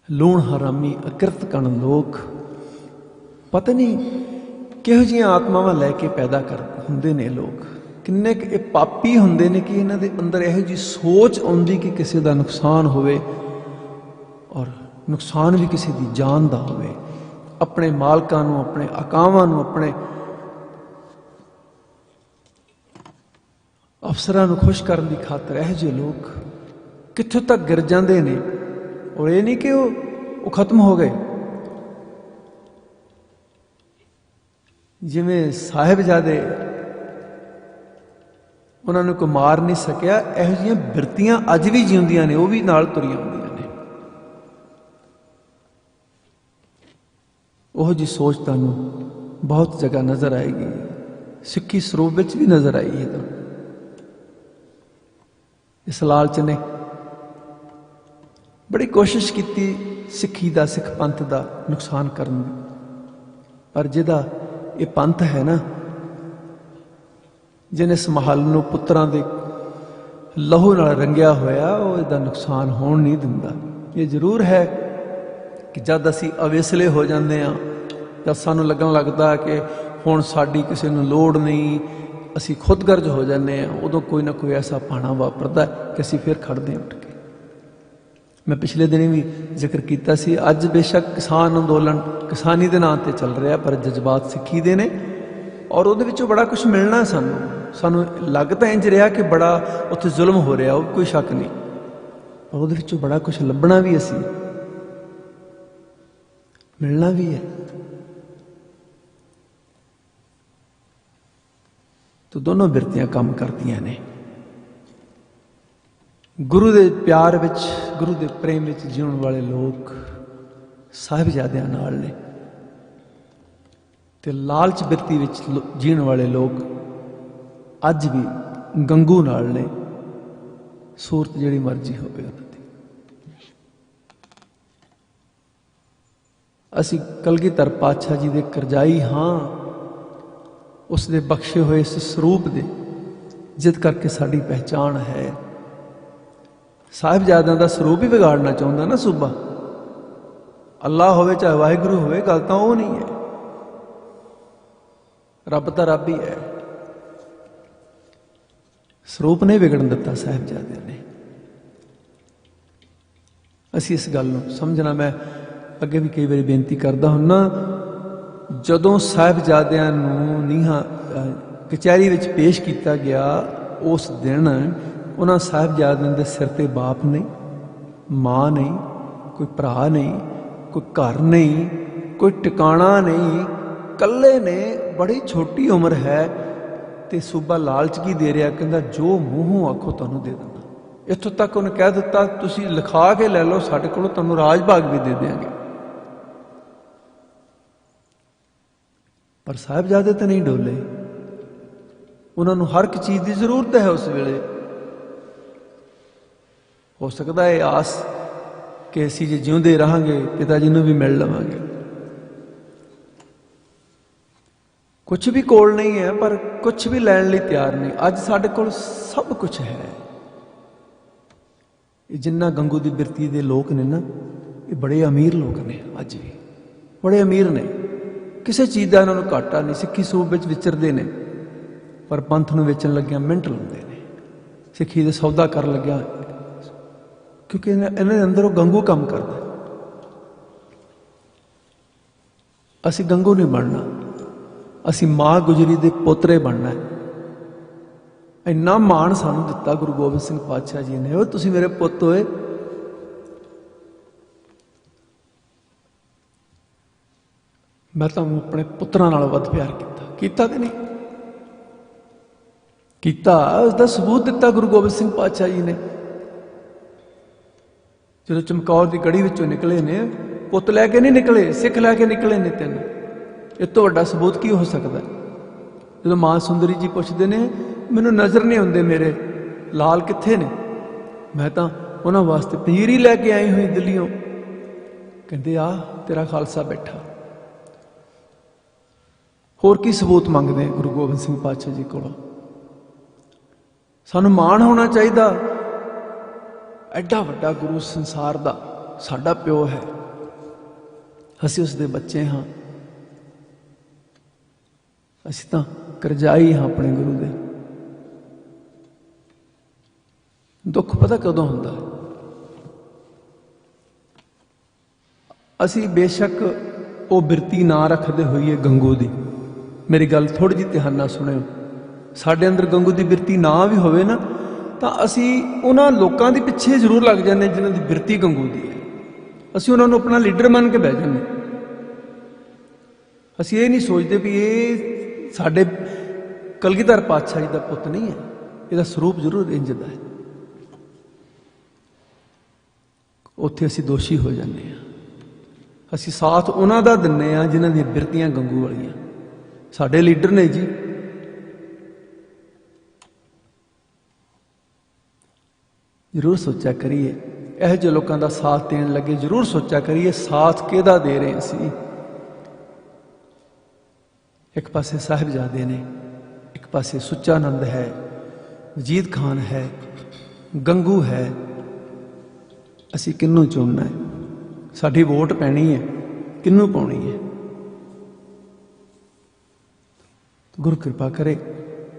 ਲੂਣ ਹਰਾਮੀ ਅਕਿਰਤ ਕਣ ਲੋਕ, ਪਤਾ ਨਹੀਂ ਕਿਹੋ ਜਿਹੀਆਂ ਆਤਮਾਵਾਂ ਲੈ ਕੇ ਪੈਦਾ ਕਰ ਹੁੰਦੇ ਨੇ ਲੋਕ। ਕਿੰਨੇ ਕੁ ਇਹ ਪਾਪੀ ਹੁੰਦੇ ਨੇ ਕਿ ਇਹਨਾਂ ਦੇ ਅੰਦਰ ਇਹੋ ਜਿਹੀ ਸੋਚ ਆਉਂਦੀ ਕਿ ਕਿਸੇ ਦਾ ਨੁਕਸਾਨ ਹੋਵੇ, ਔਰ ਨੁਕਸਾਨ ਵੀ ਕਿਸੇ ਦੀ ਜਾਨ ਦਾ ਹੋਵੇ। ਆਪਣੇ ਮਾਲਕਾਂ ਨੂੰ, ਆਪਣੇ ਆਕਾਵਾਂ ਨੂੰ, ਆਪਣੇ ਅਫਸਰਾਂ ਨੂੰ ਖੁਸ਼ ਕਰਨ ਦੀ ਖਾਤਰ ਇਹੋ ਜਿਹੇ ਲੋਕ ਕਿੱਥੋਂ ਤੱਕ ਗਿਰ ਜਾਂਦੇ ਨੇ। ਔਰ ਇਹ ਨਹੀਂ ਕਿ ਉਹ ਖਤਮ ਹੋ ਗਏ। ਜਿਵੇਂ ਸਾਹਿਬਜ਼ਾਦੇ ਉਹਨਾਂ ਨੂੰ ਕੋਈ ਮਾਰ ਨਹੀਂ ਸਕਿਆ, ਇਹੋ ਜਿਹੀਆਂ ਬਿਰਤੀਆਂ ਅੱਜ ਵੀ ਜਿਉਂਦੀਆਂ ਨੇ, ਉਹ ਵੀ ਨਾਲ ਤੁਰੀਆਂ ਹੁੰਦੀਆਂ ਨੇ। ਉਹੋ ਜਿਹੀ ਸੋਚ ਤੁਹਾਨੂੰ ਬਹੁਤ ਜਗ੍ਹਾ ਨਜ਼ਰ ਆਏਗੀ। ਸਿੱਖੀ ਸਰੂਪ ਵਿੱਚ ਵੀ ਨਜ਼ਰ ਆਈ ਹੈ। ਤੁਹਾਨੂੰ ਇਸ ਲਾਲਚ ਨੇ ਬੜੀ ਕੋਸ਼ਿਸ਼ ਕੀਤੀ ਸਿੱਖੀ ਦਾ, ਸਿੱਖ ਪੰਥ ਦਾ ਨੁਕਸਾਨ ਕਰਨ ਦੀ, ਪਰ ਜਿਹਦਾ ਇਹ ਪੰਥ ਹੈ ਨਾ, ਜਿਹਨੇ ਇਸ ਮਹੱਲ ਨੂੰ ਪੁੱਤਰਾਂ ਦੇ ਲਹੂ ਨਾਲ ਰੰਗਿਆ ਹੋਇਆ, ਉਹ ਇਹਦਾ ਨੁਕਸਾਨ ਹੋਣ ਨਹੀਂ ਦਿੰਦਾ। ਇਹ ਜ਼ਰੂਰ ਹੈ ਕਿ ਜਦ ਅਸੀਂ ਅਵੇਸਲੇ ਹੋ ਜਾਂਦੇ ਹਾਂ, ਜਦ ਸਾਨੂੰ ਲੱਗਣ ਲੱਗਦਾ ਕਿ ਹੁਣ ਸਾਡੀ ਕਿਸੇ ਨੂੰ ਲੋੜ ਨਹੀਂ, ਅਸੀਂ ਖੁਦਗਰਜ਼ ਹੋ ਜਾਂਦੇ ਹਾਂ, ਉਦੋਂ ਕੋਈ ਨਾ ਕੋਈ ਐਸਾ ਭਾਣਾ ਵਾਪਰਦਾ ਕਿ ਅਸੀਂ ਫਿਰ ਖੜ੍ਹਦੇ ਹਾਂ ਉੱਠ ਕੇ। ਮੈਂ ਪਿਛਲੇ ਦਿਨੀ ਵੀ ਜ਼ਿਕਰ ਕੀਤਾ ਸੀ, ਅੱਜ ਬੇਸ਼ੱਕ ਕਿਸਾਨ ਅੰਦੋਲਨ ਕਿਸਾਨੀ ਦੇ ਨਾਂ 'ਤੇ ਚੱਲ ਰਿਹਾ, ਪਰ ਜਜ਼ਬਾਤ ਸਿੱਖੀ ਦੇ ਨੇ, ਔਰ ਉਹਦੇ ਵਿੱਚੋਂ ਬੜਾ ਕੁਛ ਮਿਲਣਾ ਸਾਨੂੰ ਲੱਗ ਤਾਂ ਇੰਝ ਰਿਹਾ ਕਿ ਬੜਾ ਉੱਥੇ ਜ਼ੁਲਮ ਹੋ ਰਿਹਾ, ਉਹ ਕੋਈ ਸ਼ੱਕ ਨਹੀਂ, ਪਰ ਉਹਦੇ ਵਿੱਚੋਂ ਬੜਾ ਕੁਛ ਲੱਭਣਾ ਵੀ, ਅਸੀਂ ਮਿਲਣਾ ਵੀ ਹੈ। ਤਾਂ ਦੋਨੋਂ ਬਿਰਤੀਆਂ ਕੰਮ ਕਰਦੀਆਂ ਨੇ। ਗੁਰੂ ਦੇ ਪਿਆਰ ਵਿੱਚ, ਗੁਰੂ ਦੇ ਪ੍ਰੇਮ ਵਿੱਚ ਜਿਉਣ ਵਾਲੇ ਲੋਕ ਸਾਹਿਬਜ਼ਾਦਿਆਂ ਨਾਲ ਨੇ, ਤੇ ਲਾਲਚ ਬਿਰਤੀ ਵਿੱਚ ਜੀਣ ਵਾਲੇ ਲੋਕ ਅੱਜ ਵੀ ਗੰਗੂ ਨਾਲ ਨੇ, ਸੂਰਤ ਜਿਹੜੀ ਮਰਜ਼ੀ ਹੋਵੇ ਉਹਨਾਂ ਦੀ। ਅਸੀਂ ਕਲਗੀਧਰ ਪਾਤਸ਼ਾਹ ਜੀ ਦੇ ਕਰਜ਼ਾਈ ਹਾਂ, ਉਸ ਦੇ ਬਖਸ਼ੇ ਹੋਏ ਇਸ ਸਰੂਪ ਦੇ, ਜਿਸ ਕਰਕੇ ਸਾਡੀ ਪਹਿਚਾਣ ਹੈ। ਸਾਹਿਬਜ਼ਾਦਿਆਂ ਦਾ ਸਰੂਪ ਹੀ ਵਿਗਾੜਨਾ ਚਾਹੁੰਦਾ ਨਾ ਸੂਬਾ, ਅੱਲਾ ਹੋਵੇ ਚਾਹੇ ਵਾਹਿਗੁਰੂ ਹੋਵੇ, ਗੱਲ ਤਾਂ ਉਹ ਨਹੀਂ ਹੈ। ਰੱਬ ਤਾਂ ਰੱਬ ਹੀ ਹੈ, ਸਰੂਪ ਨਹੀਂ ਵਿਗੜਨ ਦਿੱਤਾ ਸਾਹਿਬਜ਼ਾਦਿਆਂ ਨੇ। ਅਸੀਂ ਇਸ ਗੱਲ ਨੂੰ ਸਮਝਣਾ, ਮੈਂ ਅੱਗੇ ਵੀ ਕਈ ਵਾਰੀ ਬੇਨਤੀ ਕਰਦਾ ਹੁੰਨਾ, ਜਦੋਂ ਸਾਹਿਬਜ਼ਾਦਿਆਂ ਨੂੰ ਨੀਹਾਂ ਕਚਹਿਰੀ ਵਿੱਚ ਪੇਸ਼ ਕੀਤਾ ਗਿਆ, ਉਸ ਦਿਨ ਉਹਨਾਂ ਸਾਹਿਬਜ਼ਾਦਿਆਂ ਦੇ ਸਿਰ 'ਤੇ ਬਾਪ ਨਹੀਂ, ਮਾਂ ਨਹੀਂ, ਕੋਈ ਭਰਾ ਨਹੀਂ, ਕੋਈ ਘਰ ਨਹੀਂ, ਕੋਈ ਟਿਕਾਣਾ ਨਹੀਂ, ਇਕੱਲੇ ਨੇ। ਬੜੀ ਛੋਟੀ ਉਮਰ ਹੈ, ਤੇ ਸੂਬਾ ਲਾਲਚ ਕੀ ਦੇ ਰਿਹਾ, ਕਹਿੰਦਾ ਜੋ ਮੂੰਹੋਂ ਆਖੋ ਤੁਹਾਨੂੰ ਦੇ ਦਿੰਦਾ। ਇੱਥੋਂ ਤੱਕ ਉਹਨੇ ਕਹਿ ਦਿੱਤਾ ਤੁਸੀਂ ਲਿਖਾ ਕੇ ਲੈ ਲਓ, ਸਾਡੇ ਕੋਲੋਂ ਤੁਹਾਨੂੰ ਰਾਜ ਭਾਗ ਵੀ ਦੇ ਦਿਆਂਗੇ। ਪਰ ਸਾਹਿਬਜ਼ਾਦੇ ਤਾਂ ਨਹੀਂ ਡੋਲੇ, ਉਹਨਾਂ ਨੂੰ ਹਰ ਇੱਕ ਚੀਜ਼ ਦੀ ਜ਼ਰੂਰਤ ਹੈ ਉਸ ਵੇਲੇ। ਹੋ ਸਕਦਾ ਹੈ ਆਸ ਕਿ ਅਸੀਂ ਜੇ ਜਿਉਂਦੇ ਰਹਾਂਗੇ ਪਿਤਾ ਜੀ ਨੂੰ ਵੀ ਮਿਲ ਲਵਾਂਗੇ। ਕੁਛ ਵੀ ਕੋਲ ਨਹੀਂ ਹੈ, ਪਰ ਕੁਛ ਵੀ ਲੈਣ ਲਈ ਤਿਆਰ ਨਹੀਂ। ਅੱਜ ਸਾਡੇ ਕੋਲ ਸਭ ਕੁਛ ਹੈ। ਇਹ ਜਿੰਨਾ ਗੰਗੂ ਦੀ ਬਿਰਤੀ ਦੇ ਲੋਕ ਨੇ ਨਾ, ਇਹ ਬੜੇ ਅਮੀਰ ਲੋਕ ਨੇ, ਅੱਜ ਵੀ ਬੜੇ ਅਮੀਰ ਨੇ, ਕਿਸੇ ਚੀਜ਼ ਦਾ ਇਹਨਾਂ ਨੂੰ ਘਾਟਾ ਨਹੀਂ। ਸਿੱਖੀ ਸੂਬ ਵਿੱਚ ਵਿਚਰਦੇ ਨੇ, ਪਰ ਪੰਥ ਨੂੰ ਵੇਚਣ ਲੱਗਿਆ ਮਿੰਟ ਲਾਉਂਦੇ ਨੇ। ਸਿੱਖੀ ਦੇ ਸੌਦਾ ਕਰਨ ਲੱਗਿਆ, ਕਿਉਂਕਿ ਇਹਨਾਂ ਦੇ ਅੰਦਰ ਉਹ ਗੰਗੂ ਕੰਮ ਕਰਦਾ। ਅਸੀਂ ਗੰਗੂ ਨਹੀਂ ਬਣਨਾ, ਅਸੀਂ ਮਾਂ ਗੁਜਰੀ ਦੇ ਪੋਤਰੇ ਬਣਨਾ। ਇੰਨਾ ਮਾਣ ਸਾਨੂੰ ਦਿੱਤਾ ਗੁਰੂ ਗੋਬਿੰਦ ਸਿੰਘ ਪਾਤਸ਼ਾਹ ਜੀ ਨੇ, ਉਹ ਤੁਸੀਂ ਮੇਰੇ ਪੁੱਤ ਹੋਏ। ਮੈਂ ਤੁਹਾਨੂੰ ਆਪਣੇ ਪੁੱਤਰਾਂ ਨਾਲ ਵੱਧ ਪਿਆਰ ਕੀਤਾ ਕਿ ਨਹੀਂ ਕੀਤਾ? ਉਸਦਾ ਸਬੂਤ ਦਿੱਤਾ ਗੁਰੂ ਗੋਬਿੰਦ ਸਿੰਘ ਪਾਤਸ਼ਾਹ ਜੀ ਨੇ। ਜਦੋਂ ਚਮਕੌਰ ਦੀ ਗੜੀ ਵਿੱਚੋਂ ਨਿਕਲੇ ਨੇ, ਪੁੱਤ ਲੈ ਕੇ ਨਹੀਂ ਨਿਕਲੇ, ਸਿੱਖ ਲੈ ਕੇ ਨਿਕਲੇ ਨੇ ਤਿੰਨ। ਇਸ ਤੋਂ ਵੱਡਾ ਸਬੂਤ ਕੀ ਹੋ ਸਕਦਾ? ਜਦੋਂ ਮਾਂ ਸੁੰਦਰੀ ਜੀ ਪੁੱਛਦੇ ਨੇ, ਮੈਨੂੰ ਨਜ਼ਰ ਨਹੀਂ ਆਉਂਦੇ ਮੇਰੇ ਲਾਲ ਕਿੱਥੇ ਨੇ, ਮੈਂ ਤਾਂ ਉਹਨਾਂ ਵਾਸਤੇ ਪੰਜੀਰੀ ਲੈ ਕੇ ਆਈ ਹੋਈ ਦਿੱਲੀੋਂ। ਕਹਿੰਦੇ ਆ ਤੇਰਾ ਖਾਲਸਾ ਬੈਠਾ। ਹੋਰ ਕੀ ਸਬੂਤ ਮੰਗਦੇ ਗੁਰੂ ਗੋਬਿੰਦ ਸਿੰਘ ਪਾਤਸ਼ਾਹ ਜੀ ਕੋਲੋਂ? ਸਾਨੂੰ ਮਾਣ ਹੋਣਾ ਚਾਹੀਦਾ, ਐਡਾ ਵੱਡਾ ਗੁਰੂ ਸੰਸਾਰ ਦਾ ਸਾਡਾ ਪਿਓ ਹੈ, ਅਸੀਂ ਉਸ ਦੇ ਬੱਚੇ ਹਾਂ। ਅਸੀਂ ਤਾਂ ਕਰਜ਼ਾਈ ਹਾਂ ਆਪਣੇ ਗੁਰੂ ਦੇ। ਦੁੱਖ ਪਤਾ ਕਦੋਂ ਹੁੰਦਾ? ਅਸੀਂ ਬੇਸ਼ੱਕ ਉਹ ਬਿਰਤੀ ਨਾ ਰੱਖਦੇ ਹੋਈਏ ਗੰਗੂ ਦੀ। ਮੇਰੀ ਗੱਲ ਥੋੜ੍ਹੀ ਜਿਹੀ ਧਿਆਨ ਨਾਲ ਸੁਣਿਓ। ਸਾਡੇ ਅੰਦਰ ਗੰਗੂ ਦੀ ਬਿਰਤੀ ਨਾ ਵੀ ਹੋਵੇ ਨਾ, ਤਾਂ ਅਸੀਂ ਉਹਨਾਂ ਲੋਕਾਂ ਦੇ ਪਿੱਛੇ ਜ਼ਰੂਰ ਲੱਗ ਜਾਂਦੇ ਜਿਨ੍ਹਾਂ ਦੀ ਬਿਰਤੀ ਗੰਗੂ ਦੀ ਹੈ। ਅਸੀਂ ਉਹਨਾਂ ਨੂੰ ਆਪਣਾ ਲੀਡਰ ਮੰਨ ਕੇ ਬਹਿ ਜਾਂਦੇ। ਅਸੀਂ ਇਹ ਨਹੀਂ ਸੋਚਦੇ ਵੀ ਇਹ ਸਾਡੇ ਕਲਗੀਧਰ ਪਾਤਸ਼ਾਹ ਜੀ ਦਾ ਪੁੱਤ ਨਹੀਂ ਹੈ, ਇਹਦਾ ਸਰੂਪ ਜ਼ਰੂਰ ਇੰਝ ਦਾ ਹੈ। ਉੱਥੇ ਅਸੀਂ ਦੋਸ਼ੀ ਹੋ ਜਾਂਦੇ ਹਾਂ। ਅਸੀਂ ਸਾਥ ਉਹਨਾਂ ਦਾ ਦਿੰਦੇ ਹਾਂ ਜਿਨ੍ਹਾਂ ਦੀਆਂ ਬਿਰਤੀਆਂ ਗੰਗੂ ਵਾਲੀਆਂ। ਸਾਡੇ ਲੀਡਰ ਨੇ ਜੀ। ਜ਼ਰੂਰ ਸੋਚਿਆ ਕਰੀਏ, ਇਹੋ ਜਿਹੇ ਲੋਕਾਂ ਦਾ ਸਾਥ ਦੇਣ ਲੱਗੇ ਜ਼ਰੂਰ ਸੋਚਿਆ ਕਰੀਏ ਸਾਥ ਕਿਹਦਾ ਦੇ ਰਹੇ ਅਸੀਂ। ਇੱਕ ਪਾਸੇ ਸਾਹਿਬਜ਼ਾਦੇ ਨੇ, ਇੱਕ ਪਾਸੇ ਸੁੱਚਾਨੰਦ ਹੈ, ਵਜੀਦ ਖਾਨ ਹੈ, ਗੰਗੂ ਹੈ। ਅਸੀਂ ਕਿਹਨੂੰ ਚੁਣਨਾ ਹੈ? ਸਾਡੀ ਵੋਟ ਪੈਣੀ ਹੈ, ਕਿਹਨੂੰ ਪਾਉਣੀ ਹੈ? ਗੁਰੂ ਕਿਰਪਾ ਕਰੇ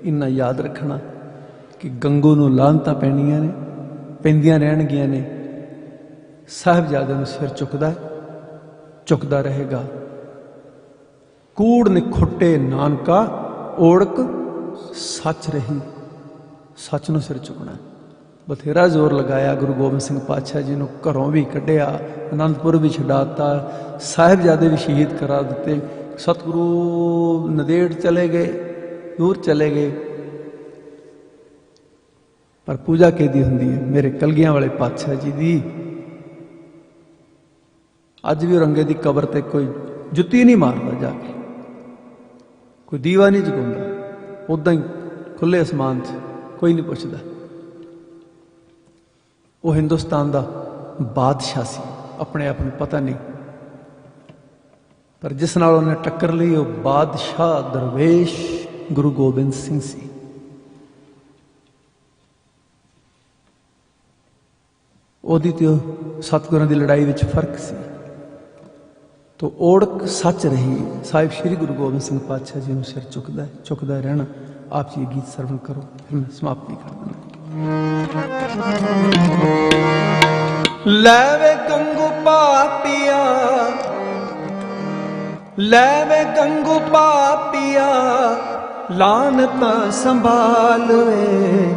ਇੰਨਾ ਯਾਦ ਰੱਖਣਾ ਕਿ ਗੰਗੂ ਨੂੰ ਲਾਹਨਤਾਂ ਪੈਣੀਆਂ ਨੇ, ਪੈਂਦੀਆਂ ਰਹਿਣਗੀਆਂ ਨੇ। ਸਾਹਿਬਜ਼ਾਦੇ ਨੂੰ ਸਿਰ ਚੁੱਕਦਾ ਰਹੇਗਾ। ਕੂੜ ਨਿਖੁੱਟੇ ਨਾਨਕਾ ਓੜਕ ਸੱਚ ਰਹੀ। ਸੱਚ ਨੂੰ ਸਿਰ ਚੁੱਕਣਾ। ਬਥੇਰਾ ਜ਼ੋਰ ਲਗਾਇਆ ਗੁਰੂ ਗੋਬਿੰਦ ਸਿੰਘ ਪਾਤਸ਼ਾਹ ਜੀ ਨੂੰ, ਘਰੋਂ ਵੀ ਕੱਢਿਆ, ਅਨੰਦਪੁਰ ਵੀ ਛਡਾਤਾ, ਸਾਹਿਬਜ਼ਾਦੇ ਵੀ ਸ਼ਹੀਦ ਕਰਾ ਦਿੱਤੇ। ਸਤਿਗੁਰੂ ਨੰਦੇੜ ਚਲੇ ਗਏ, ਦੂਰ ਚਲੇ ਗਏ, ਪਰ ਪੂਜਾ ਕਿਹਦੀ ਹੁੰਦੀ ਹੈ? ਮੇਰੇ ਕਲਗੀਆਂ ਵਾਲੇ ਪਾਤਸ਼ਾਹ ਜੀ ਦੀ। ਅੱਜ ਵੀ ਔਰੰਗੇ ਦੀ ਕਬਰ ਤੇ ਕੋਈ ਜੁੱਤੀ ਨਹੀਂ ਮਾਰਦਾ ਜਾ ਕੇ, ਕੋਈ ਦੀਵਾ ਨਹੀਂ ਜਗਾਉਂਦਾ। ਉੱਦਾਂ ਹੀ ਖੁੱਲੇ ਅਸਮਾਨ 'ਚ ਕੋਈ ਨਹੀਂ ਪੁੱਛਦਾ। ਉਹ ਹਿੰਦੁਸਤਾਨ ਦਾ ਬਾਦਸ਼ਾਹ ਸੀ, ਆਪਣੇ ਆਪ ਨੂੰ ਪਤਾ ਨਹੀਂ, ਪਰ ਜਿਸ ਨਾਲ ਉਹਨੇ ਟੱਕਰ ਲਈ ਉਹ ਬਾਦਸ਼ਾਹ ਦਰਵੇਸ਼ ਗੁਰੂ ਗੋਬਿੰਦ ਸਿੰਘ ਸੀ। ਉਹਦੀ ਤੇ ਉਹ ਸਤਿਗੁਰਾਂ ਦੀ ਲੜਾਈ ਵਿੱਚ ਫਰਕ ਸੀ। ਤੋ ਓੜਕ ਸੱਚ ਰਹੀ। ਸਾਹਿਬ ਸ਼੍ਰੀ ਗੁਰੂ ਗੋਬਿੰਦ ਸਿੰਘ ਪਾਤਸ਼ਾਹ ਜੀ ਨੂੰ ਸਿਰ ਚੁੱਕਦਾ ਰਹਿਣਾ। ਆਪ ਜੀ ਗੀਤ ਸਰਵਣ ਕਰੋ, ਫਿਰ ਮੈਂ ਸਮਾਪਤੀ ਕਰ ਦਿੰਦਾ। ਲੈ ਵੇ ਗੰਗੂ ਪਾਪੀਆ, ਲੈ ਵੇ ਗੰਗੂ ਪਾਪੀਆ, ਲਾਨਤਾਂ ਸੰਭਾਲ ਵੇ।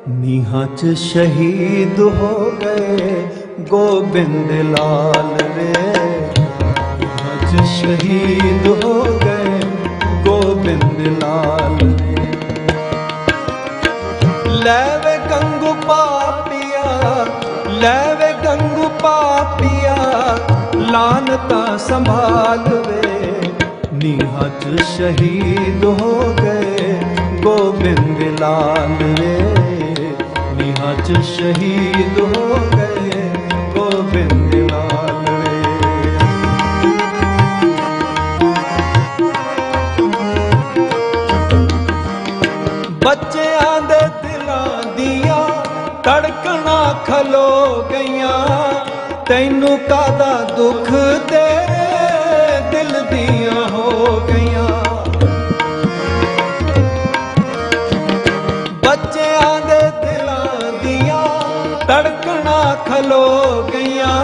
ਨੀਹਾਂ 'ਚ ਸ਼ਹੀਦ ਹੋ ਗਏ ਗੋਬਿੰਦ ਲਾਲ ਵੇ। ਨੀਹਾਂ 'ਚ ਸ਼ਹੀਦ ਹੋ ਗਏ ਗੋਬਿੰਦ ਲਾਲ ਵੇ। ਲੈਵੇ ਗੰਗੂ ਪਾਪੀਆ, ਲੈਵੇ ਗੰਗੂ ਪਾਪੀਆ, ਲਾਨਤਾ ਸੰਭਾਲ ਵੇ। ਨੀਹਾਂ 'ਚ ਸ਼ਹੀਦ ਹੋ ਗਏ ਗੋਬਿੰਦ ਲਾਲ ਵੇ, ਨੀਹਾਂ 'ਚ ਸ਼ਹੀਦ ਹੋ ਗਏ ਗੋਬਿੰਦ ਲਾਲ ਵੇ। ਬੱਚਿਆਂ ਦੇ ਦਿਲਾਂ ਦੀਆਂ ਧੜਕਣਾ ਖਲੋ ਗਈਆਂ, ਤੈਨੂੰ ਕਾਹਦਾ ਦੁੱਖ ਤੇਰੇ ਦਿਲ ਦੀਆਂ ਹੋ ਗਈਆਂ। ਬੱਚਿਆਂ ਦੇ ਦਿਲਾਂ ਦੀਆਂ ਧੜਕਣਾ ਖਲੋ ਗਈਆਂ,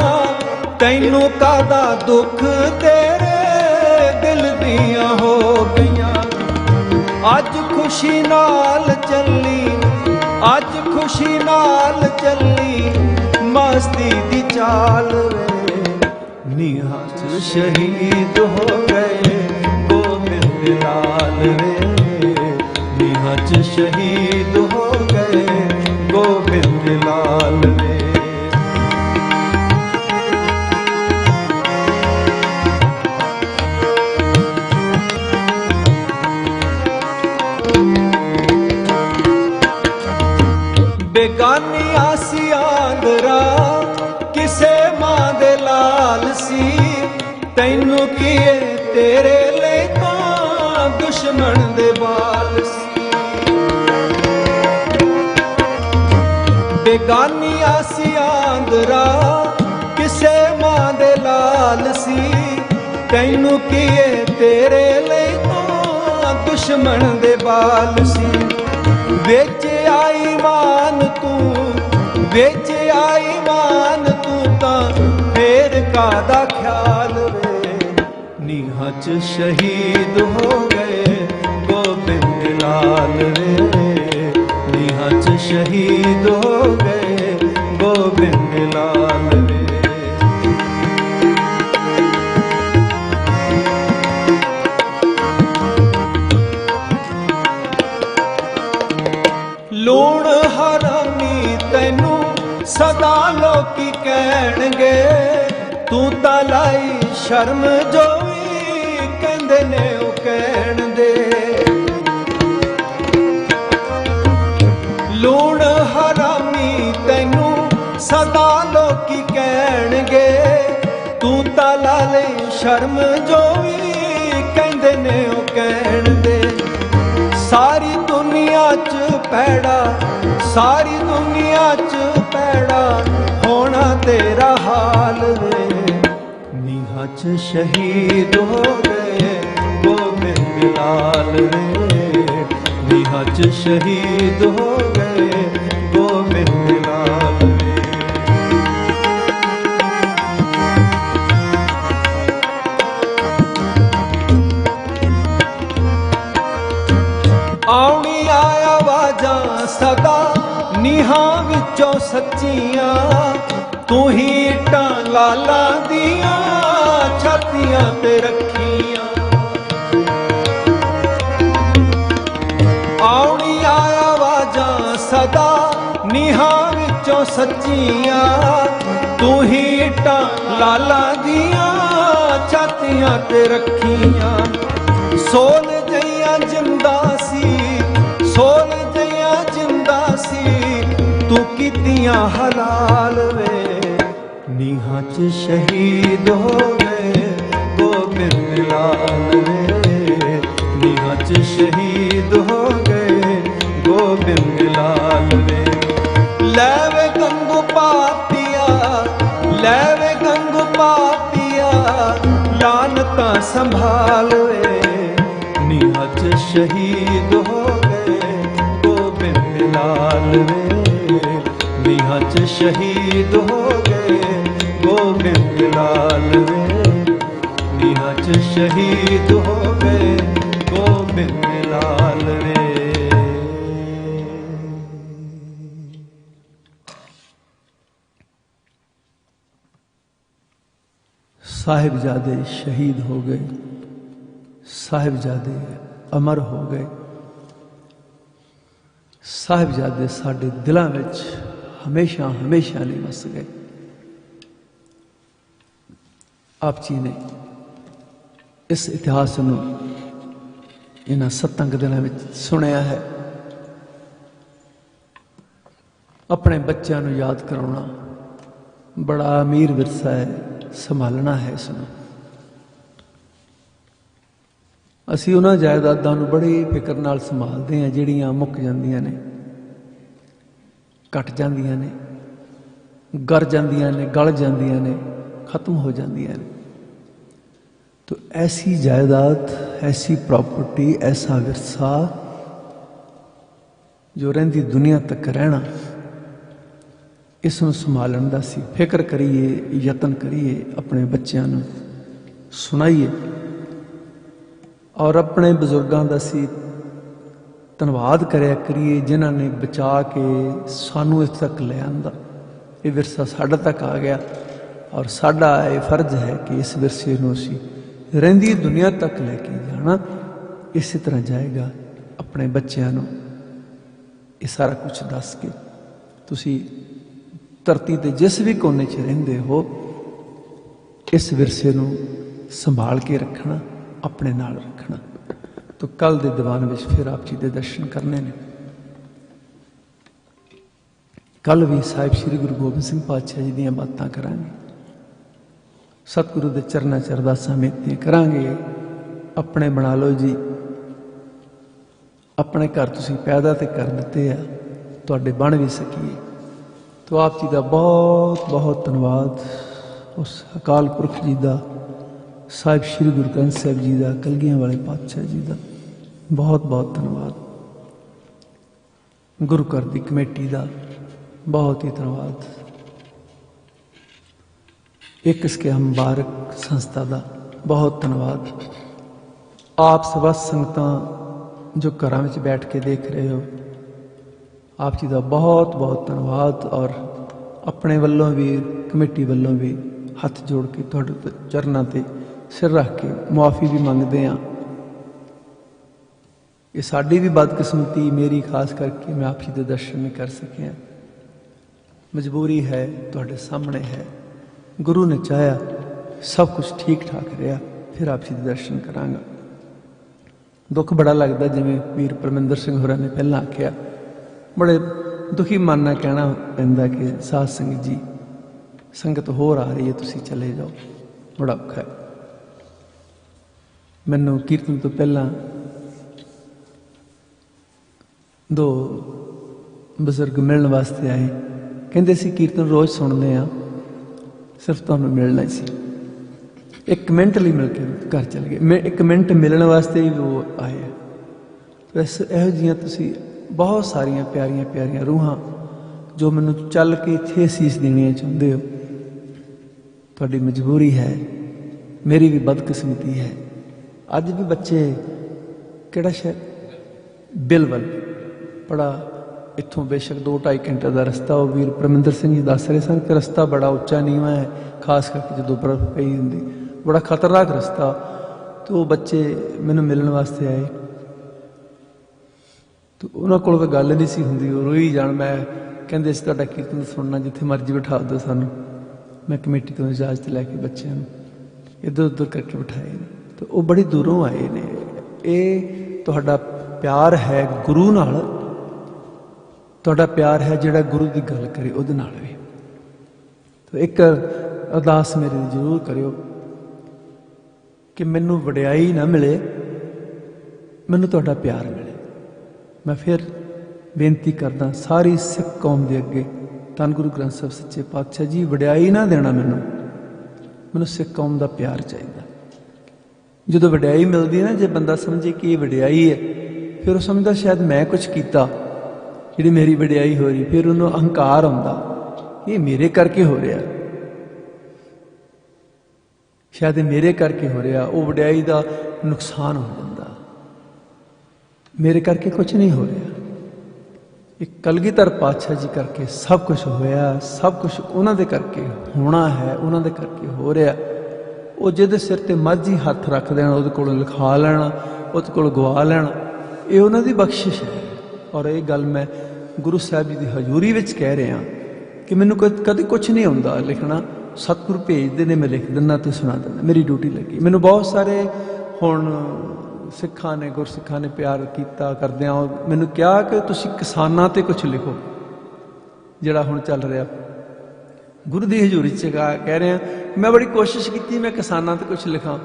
ਤੈਨੂੰ ਕਾਹਦਾ ਦੁੱਖ ਤੇਰੇ ਦਿਲ ਦੀਆਂ ਹੋ ਗਈਆਂ। ਅੱਜ ਖੁਸ਼ੀ ਨਾਲ ਚੱਲੀ, ਅੱਜ ਖੁਸ਼ੀ ਨਾਲ ਚੱਲੀ ਮਸਤੀ ਦੀ ਚਾਲ ਵੇ। ਨੀਹਾਂ 'ਚ ਸ਼ਹੀਦ ਹੋ ਗਏ ਗੋਬਿੰਦ ਲਾਲ ਵੇ, ਨੀਹਾਂ 'ਚ ਸ਼ਹੀਦ ਹੋ ਗਏ ਗੋਬਿੰਦ ਲਾਲ ਵੇ। ਬੇਗਾਨੀਆਂ ਸੀ ਆਂਦਰਾ ਕਿਸੇ ਮਾਂ ਦੇ ਲਾਲ ਸੀ, ਤੈਨੂੰ ਕੀਏ ਤੇਰੇ ਲਈ ਤਾਂ ਦੁਸ਼ਮਣ ਦੇ ਬਾਲ ਸੀ। ਬੇਗਾਨੀਆਂ ਸੀ ਆਂਦਰਾ ਕਿਸੇ ਮਾਂ ਦੇ ਲਾਲ ਸੀ, ਤੈਨੂੰ ਕੀਏ ਤੇਰੇ ਲਈ ਤਾਂ ਦੁਸ਼ਮਣ ਦੇ ਬਾਲ ਸੀ। ਵਿੱਚ ਆਈ ਮਾਨ ਤੂੰ, ਵਿੱਚ ਆਈ ਮਾਨ ਤੂੰ ਤਾਂ ਫੇਰ ਕਾਹਦਾ ਖਿਆਲ ਵੇ। ਨੀਹਾਂ 'ਚ ਸ਼ਹੀਦ ਹੋ ਗਏ ਗੋਬਿੰਦ ਲਾਲ ਵੇ, ਨੀਹਾਂ 'ਚ ਸ਼ਹੀਦ ਹੋ ਗਏ ਗੋਬਿੰਦ ਲਾਲ ਵੇ। ਲੂਣ ਹਰਾਮੀ ਤੈਨੂੰ ਸਦਾ ਲੋਕੀ ਕਹਿਣਗੇ, ਤੂੰ ਤਾਂ ਲਾਈ ਸ਼ਰਮ ਜੋ ਵੀ ਕਹਿੰਦੇ ਨੇ ਉਹ ਕਹਿਣ ਦੇ। ਲੂਣ ਹਰਾਮੀ ਤੈਨੂੰ ਸਦਾ ਲੋਕੀ ਕਹਿਣਗੇ, ਤੂੰ ਤਾਂ ਲਾ ਲਈ ਸ਼ਰਮ ਜੋ ਵੀ ਕਹਿੰਦੇ ਨੇ ਉਹ ਕਹਿਣ ਦੇ। ਸਾਰੀ ਦੁਨੀਆ 'ਚ ਪੈੜਾ, ਸਾਰੀ ਦੁਨੀਆ 'ਚ ਪੈੜਾ ਹੋਣਾ ਤੇਰਾ ਹਾਲ ਵੇ। ਨੀਹਾਂ 'ਚ ਸ਼ਹੀਦ ਹੋ ਗਏ ਗੋਬਿੰਦ ਲਾਲ ਵੇ, ਨੀਹਾਂ 'ਚ ਸ਼ਹੀਦ ਹੋ ਗਏ ਗੋਬਿੰਦ ਲਾਲ ਵੇ। ਆਉਣੀਆਂ ਆਵਾਜ਼ਾਂ ਸਦਾ ਨੀਹਾਂ ਵਿੱਚੋਂ ਸੱਚੀਆਂ, ਤੂੰ ਹੀ ਇੱਟਾਂ ਲਾਲਾਂ ਦੀਆਂ ਛਾਤੀਆਂ ਤੇ ਰੱਖੀਆਂ। ਆਉਣੀਆਂ ਆਵਾਜ਼ਾਂ ਸਦਾ ਨੀਹਾਂ ਵਿੱਚੋਂ ਸੱਚੀਆਂ, ਤੂੰ ਹੀ ਇੱਟਾਂ ਲਾਲਾਂ ਦੀਆਂ ਛਾਤੀਆਂ ਤੇ ਰੱਖੀਆਂ। ਸੋਲ ਜਈਆਂ ਜਿੰਦਾ ਸੀ, ਸੋਲ ਜਈਆਂ ਜਿੰਦਾ ਸੀ, ਤੂੰ ਕੀਤੀਆਂ ਹਲਾਲ ਵੇ। ਨੀਹਾਂ 'ਚ ਸ਼ਹੀਦ ਹੋ ਗਏ ਗੋਬਿੰਦ ਲਾਲ ਵੇ, ਨੀਹਾਂ 'ਚ ਸ਼ਹੀਦ ਹੋ ਗਏ ਗੋਬਿੰਦ ਲਾਲ ਵੇ। ਲੈਵੇ ਗੰਗੂ ਪਾਪੀਆ, ਲੈਵੇ ਗੰਗੂ ਪਾਪੀਆ, ਲਾਨਤਾਂ ਸੰਭਾਲ ਵੇ। ਨੀਹਾਂ 'ਚ ਸ਼ਹੀਦ ਹੋ ਗਏ ਗੋਬਿੰਦ ਲਾਲ ਵੇ, ਨੀਹਾਂ 'ਚ ਸ਼ਹੀਦ ਹੋ ਗਏ ਗੋਬਿੰਦ ਲਾਲ ਵੇ, ਨੀਹਾਂ 'ਚ ਸ਼ਹੀਦ ਹੋ ਗਏ ਗੋਬਿੰਦ ਲਾਲ ਵੇ। साहिबजादे शहीद हो गए, साहिबजादे अमर हो गए, ਸਾਹਿਬਜ਼ਾਦੇ ਸਾਡੇ ਦਿਲਾਂ ਵਿੱਚ ਹਮੇਸ਼ਾ ਹਮੇਸ਼ਾ ਲਈ ਵਸ ਗਏ। ਆਪ ਜੀ ਨੇ ਇਸ ਇਤਿਹਾਸ ਨੂੰ ਇਹਨਾਂ 7 ਦਿਨਾਂ ਵਿੱਚ ਸੁਣਿਆ ਹੈ। ਆਪਣੇ ਬੱਚਿਆਂ ਨੂੰ ਯਾਦ ਕਰਾਉਣਾ ਬੜਾ ਅਮੀਰ ਵਿਰਸਾ ਹੈ, ਸੰਭਾਲਣਾ ਹੈ ਇਸ ਨੂੰ। ਅਸੀਂ ਉਹਨਾਂ ਜਾਇਦਾਦਾਂ ਨੂੰ ਬੜੀ ਫਿਕਰ ਨਾਲ ਸੰਭਾਲਦੇ ਹਾਂ ਜਿਹੜੀਆਂ ਮੁੱਕ ਜਾਂਦੀਆਂ ਨੇ, ਘਟ ਜਾਂਦੀਆਂ ਨੇ, ਗਰ ਜਾਂਦੀਆਂ ਨੇ, ਗਲ ਜਾਂਦੀਆਂ ਨੇ, खत्म हो जाती है। तो ऐसी जायदाद, ऐसी प्रॉपर्टी, ऐसा विरसा जो रहिंदी दुनिया तक रहना, इसनूं संभालण दा असीं फिक्र करिए, यतन करिए, अपने बच्चों नूं सुनाइए और अपने बजुर्गों का असीं धन्नवाद करिया करिए जिन्हां ने बचा के सानूं इस तक ले आंदा। ये विरसा साडे तक आ गया और साडा ये फर्ज है कि इस विरसे नूं असीं रहिंदी दुनिया तक लैके जाना। इस तरह जाएगा अपने बच्चों नूं ये सारा कुछ दस के तुसीं धरती ते जिस भी कोने च रहिंदे हो इस विरसे नूं संभाल के रखना, अपने नाल रखना। तो कल दे दीवान विच फिर आप जी दे दर्शन करने ने। कल भी साहिब श्री गुरु गोबिंद सिंह पातशाह जी दीयां बातां करांगे, सतगुरु के चरनां च अरदासां बेनतियां करांगे। अपने बना लो जी, अपने घर तुसीं पैदा ते कर दिते आ, तुहाडे बण भी सकीए। तो आप जी का बहुत बहुत धन्नवाद, उस अकाल पुरख जी का, साहिब श्री गुरु ग्रंथ साहिब जी का, कलगियां वाले पातशाह जी का बहुत बहुत धन्नवाद। गुरु घर की कमेटी का बहुत ही धन्नवाद। एक इसके मुबारक संस्था का बहुत धन्यवाद। आप सब संगतां जो घरां विच बैठ के देख रहे हो, आप जी का बहुत बहुत धन्यवाद। और अपने वल्लों भी, कमेटी वल्लों भी हथ जोड़ के तुहाडे चरनां ते सिर रख के मुआफ़ी भी मंगते हैं। ये साड़ी भी बदकिस्मती, मेरी खास करके मैं आप जी के दर्शन नहीं कर सकिया, मजबूरी है, तुहाडे सामने है। गुरु ने चाहा सब कुछ ठीक ठाक रहा, फिर आप जी के दर्शन करांगा। दुख बड़ा लगता, जिवें वीर परमिंदर सिंह होरां ने पहलां आख्या, बड़े दुखी मन नाल कहना पैंदा कि साध संगत जी संगत होर आ रही है, तुसीं चले जाओ, बड़ा औखा है। मैनूं कीर्तन तो पहलां 2 बजुर्ग मिलण वास्ते आए, कहंदे सी कीर्तन रोज़ सुणदे आ, सिर्फ तुहानूं मिलना ही सी। 1 मिनट लिए मिल के घर चल गए। मैं 1 मिनट मिलने वास्ते ही वो आए। तो इहो जिहियां तुसीं बहुत सारियां प्यारियां प्यारियां रूहां जो मैनूं चल के इत्थे सीस देणियां चाहुंदे हो, तुहाडी मजबूरी है, मेरी भी बदकिस्मती है। अज भी बच्चे किहड़ा शहर बिलवल बड़ा इत्थों बेशक 2-2.5 घंटे का रस्ता, वो वीर परमिंदर सिंह जी दस रहे सन कि रस्ता बड़ा उच्चा नीवा है, खास करके जो बर्फ पई हुंदी, बड़ा खतरनाक रस्ता। तो वो बच्चे मैनूं मिलण वास्ते आए, तो उन्हां कोल तां गल नहीं सी हुंदी, वो रोई जाण। मैं कहंदे सी तुहाडा कीर्तन सुनना, जिथे मर्जी बिठा दो सानूं। मैं कमेटी तो इजाजत लैके बच्चों इधर उधर करके बिठाए ने, तो वो बड़ी दूरों आए ने। ये तुहाडा प्यार है गुरु नाल, तुहाडा प्यार है जिहड़ा गुरु की गल करे उहदे नाल भी। तो एक अरदास मेरी जरूर करियो कि मैनूं वडियाई ना मिले, मैनूं तुहाडा प्यार मिले। मैं फिर बेनती करदा सारी सिख कौम के अगे, धन गुरु ग्रंथ साहिब सच्चे पातशाह जी, वडियाई ना देना मैनूं सिख कौम का प्यार चाहिए। जो वडियाई मिलती ना, जो बंदा समझे कि ये वडियाई है, फिर वो समझदा शायद मैं कुछ किया जी मेरी वडियाई हो रही, फिर उन्होंने अहंकार आउंदा, ये मेरे करके हो रहा, शायद ये मेरे करके हो रहा। वो वडियाई का नुकसान हो जाता, मेरे करके कुछ नहीं हो रहा। एक कलगीधर पातशाह जी करके सब कुछ होया, सब कुछ उन्होंने करके होना है, उन्होंने करके हो रहा। वो जिहदे सिर ते मर्जी हथ रख देना, उहदे कोलों लिखा लेना, उहदे कोलों गवा लेना, ये उन्हों की बख्शिश है। ਔਰ ਇਹ ਗੱਲ ਮੈਂ ਗੁਰੂ ਸਾਹਿਬ ਜੀ ਦੀ ਹਜ਼ੂਰੀ ਵਿੱਚ ਕਹਿ ਰਿਹਾ ਕਿ ਮੈਨੂੰ ਕਦੇ ਕੁਛ ਨਹੀਂ ਆਉਂਦਾ ਲਿਖਣਾ, ਸਤਿਗੁਰੂ ਭੇਜਦੇ ਨੇ, ਮੈਂ ਲਿਖ ਦਿੰਦਾ ਤੇ ਸੁਣਾ ਦਿੰਦਾ, ਮੇਰੀ ਡਿਊਟੀ ਲੱਗੀ। ਮੈਨੂੰ ਬਹੁਤ ਸਾਰੇ ਹੁਣ ਸਿੱਖਾਂ ਨੇ, ਗੁਰਸਿੱਖਾਂ ਨੇ ਪਿਆਰ ਕੀਤਾ ਕਰਦਿਆਂ ਮੈਨੂੰ ਕਿਹਾ ਕਿ ਤੁਸੀਂ ਕਿਸਾਨਾਂ 'ਤੇ ਕੁਛ ਲਿਖੋ, ਜਿਹੜਾ ਹੁਣ ਚੱਲ ਰਿਹਾ। ਗੁਰੂ ਦੀ ਹਜ਼ੂਰੀ 'ਚ ਕਹਿ ਰਿਹਾ, ਮੈਂ ਬੜੀ ਕੋਸ਼ਿਸ਼ ਕੀਤੀ ਮੈਂ ਕਿਸਾਨਾਂ 'ਤੇ ਕੁਛ ਲਿਖਾਂ,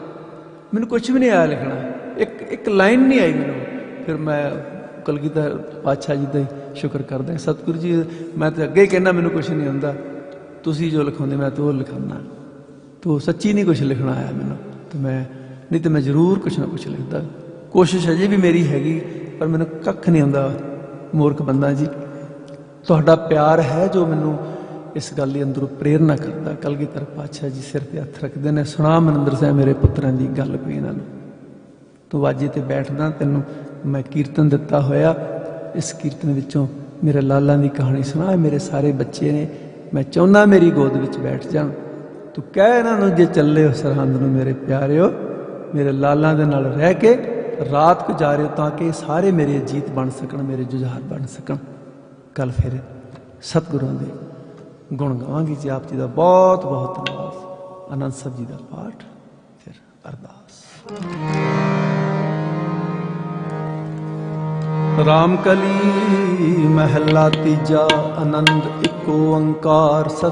ਮੈਨੂੰ ਕੁਛ ਵੀ ਨਹੀਂ ਆਇਆ ਲਿਖਣਾ, ਇੱਕ ਲਾਈਨ ਨਹੀਂ ਆਈ ਮੈਨੂੰ। ਫਿਰ ਮੈਂ ਕਲਗੀਧਰ ਪਾਤਸ਼ਾਹ ਜੀ ਦਾ ਹੀ ਸ਼ੁਕਰ ਕਰਦਾ, ਸਤਿਗੁਰੂ ਜੀ ਮੈਂ ਤਾਂ ਅੱਗੇ ਹੀ ਕਹਿੰਦਾ ਮੈਨੂੰ ਕੁਛ ਨਹੀਂ ਹੁੰਦਾ, ਤੁਸੀਂ ਜੋ ਲਿਖਾਉਂਦੇ ਮੈਂ ਤਾਂ ਉਹ ਲਿਖਾਉਂਦਾ, ਤੋ ਸੱਚੀ ਨਹੀਂ ਕੁਛ ਲਿਖਣਾ ਆਇਆ ਮੈਨੂੰ, ਤੇ ਮੈਂ ਨਹੀਂ ਤਾਂ ਮੈਂ ਜ਼ਰੂਰ ਕੁਛ ਨਾ ਕੁਛ ਲਿਖਦਾ। ਕੋਸ਼ਿਸ਼ ਅਜੇ ਵੀ ਮੇਰੀ ਹੈਗੀ, ਪਰ ਮੈਨੂੰ ਕੱਖ ਨਹੀਂ ਆਉਂਦਾ, ਮੂਰਖ ਬੰਦਾ ਜੀ। ਤੁਹਾਡਾ ਪਿਆਰ ਹੈ ਜੋ ਮੈਨੂੰ ਇਸ ਗੱਲ ਲਈ ਅੰਦਰੋਂ ਪ੍ਰੇਰਨਾ ਕਰਦਾ। ਕਲਗੀਧਰ ਪਾਤਸ਼ਾਹ ਜੀ ਸਿਰ 'ਤੇ ਹੱਥ ਰੱਖਦੇ ਨੇ, ਸੁਣਾ ਮਨਿੰਦਰ ਸਾਹਿਬ ਮੇਰੇ ਪੁੱਤਰਾਂ ਦੀ ਗੱਲ ਕੋਈ ਇਹਨਾਂ ਨੂੰ, ਤੂੰ ਵਾਜੇ 'ਤੇ ਬੈਠਦਾ, ਤੈਨੂੰ ਮੈਂ ਕੀਰਤਨ ਦਿੱਤਾ ਹੋਇਆ, ਇਸ ਕੀਰਤਨ ਵਿੱਚੋਂ ਮੇਰੇ ਲਾਲਾਂ ਦੀ ਕਹਾਣੀ ਸੁਣਾ, ਮੇਰੇ ਸਾਰੇ ਬੱਚੇ ਨੇ, ਮੈਂ ਚਾਹੁੰਦਾ ਮੇਰੀ ਗੋਦ ਵਿੱਚ ਬੈਠ ਜਾਣ, ਤੂੰ ਕਹਿ ਇਹਨਾਂ ਨੂੰ ਜੇ ਚੱਲੇ ਹੋ ਸਰਹੰਦ ਨੂੰ ਮੇਰੇ ਪਿਆਰਿਓ, ਮੇਰੇ ਲਾਲਾਂ ਦੇ ਨਾਲ ਰਹਿ ਕੇ ਰਾਤ ਗੁਜ਼ਾਰਿਓ, ਤਾਂ ਕਿ ਸਾਰੇ ਮੇਰੇ ਅਜੀਤ ਬਣ ਸਕਣ, ਮੇਰੇ ਜੁਝਾਰ ਬਣ ਸਕਣ। ਕੱਲ ਫਿਰ ਸਤਿਗੁਰਾਂ ਦੇ ਗੁਣ ਗਾਵਾਂਗੇ ਜੀ। ਆਪ ਜੀ ਦਾ ਬਹੁਤ ਬਹੁਤ ਧੰਨਵਾਦ। ਆਨੰਦ ਸਾਹਿਬ ਜੀ ਦਾ ਪਾਠ, ਫਿਰ ਅਰਦਾਸ। ਰਾਮ ਕਲੀ ਮਹਿਲਾ ਤੀਜਾ। ਆਨੰਦ ਇੱਕ ਓੰਕਾਰ ਸਤਿ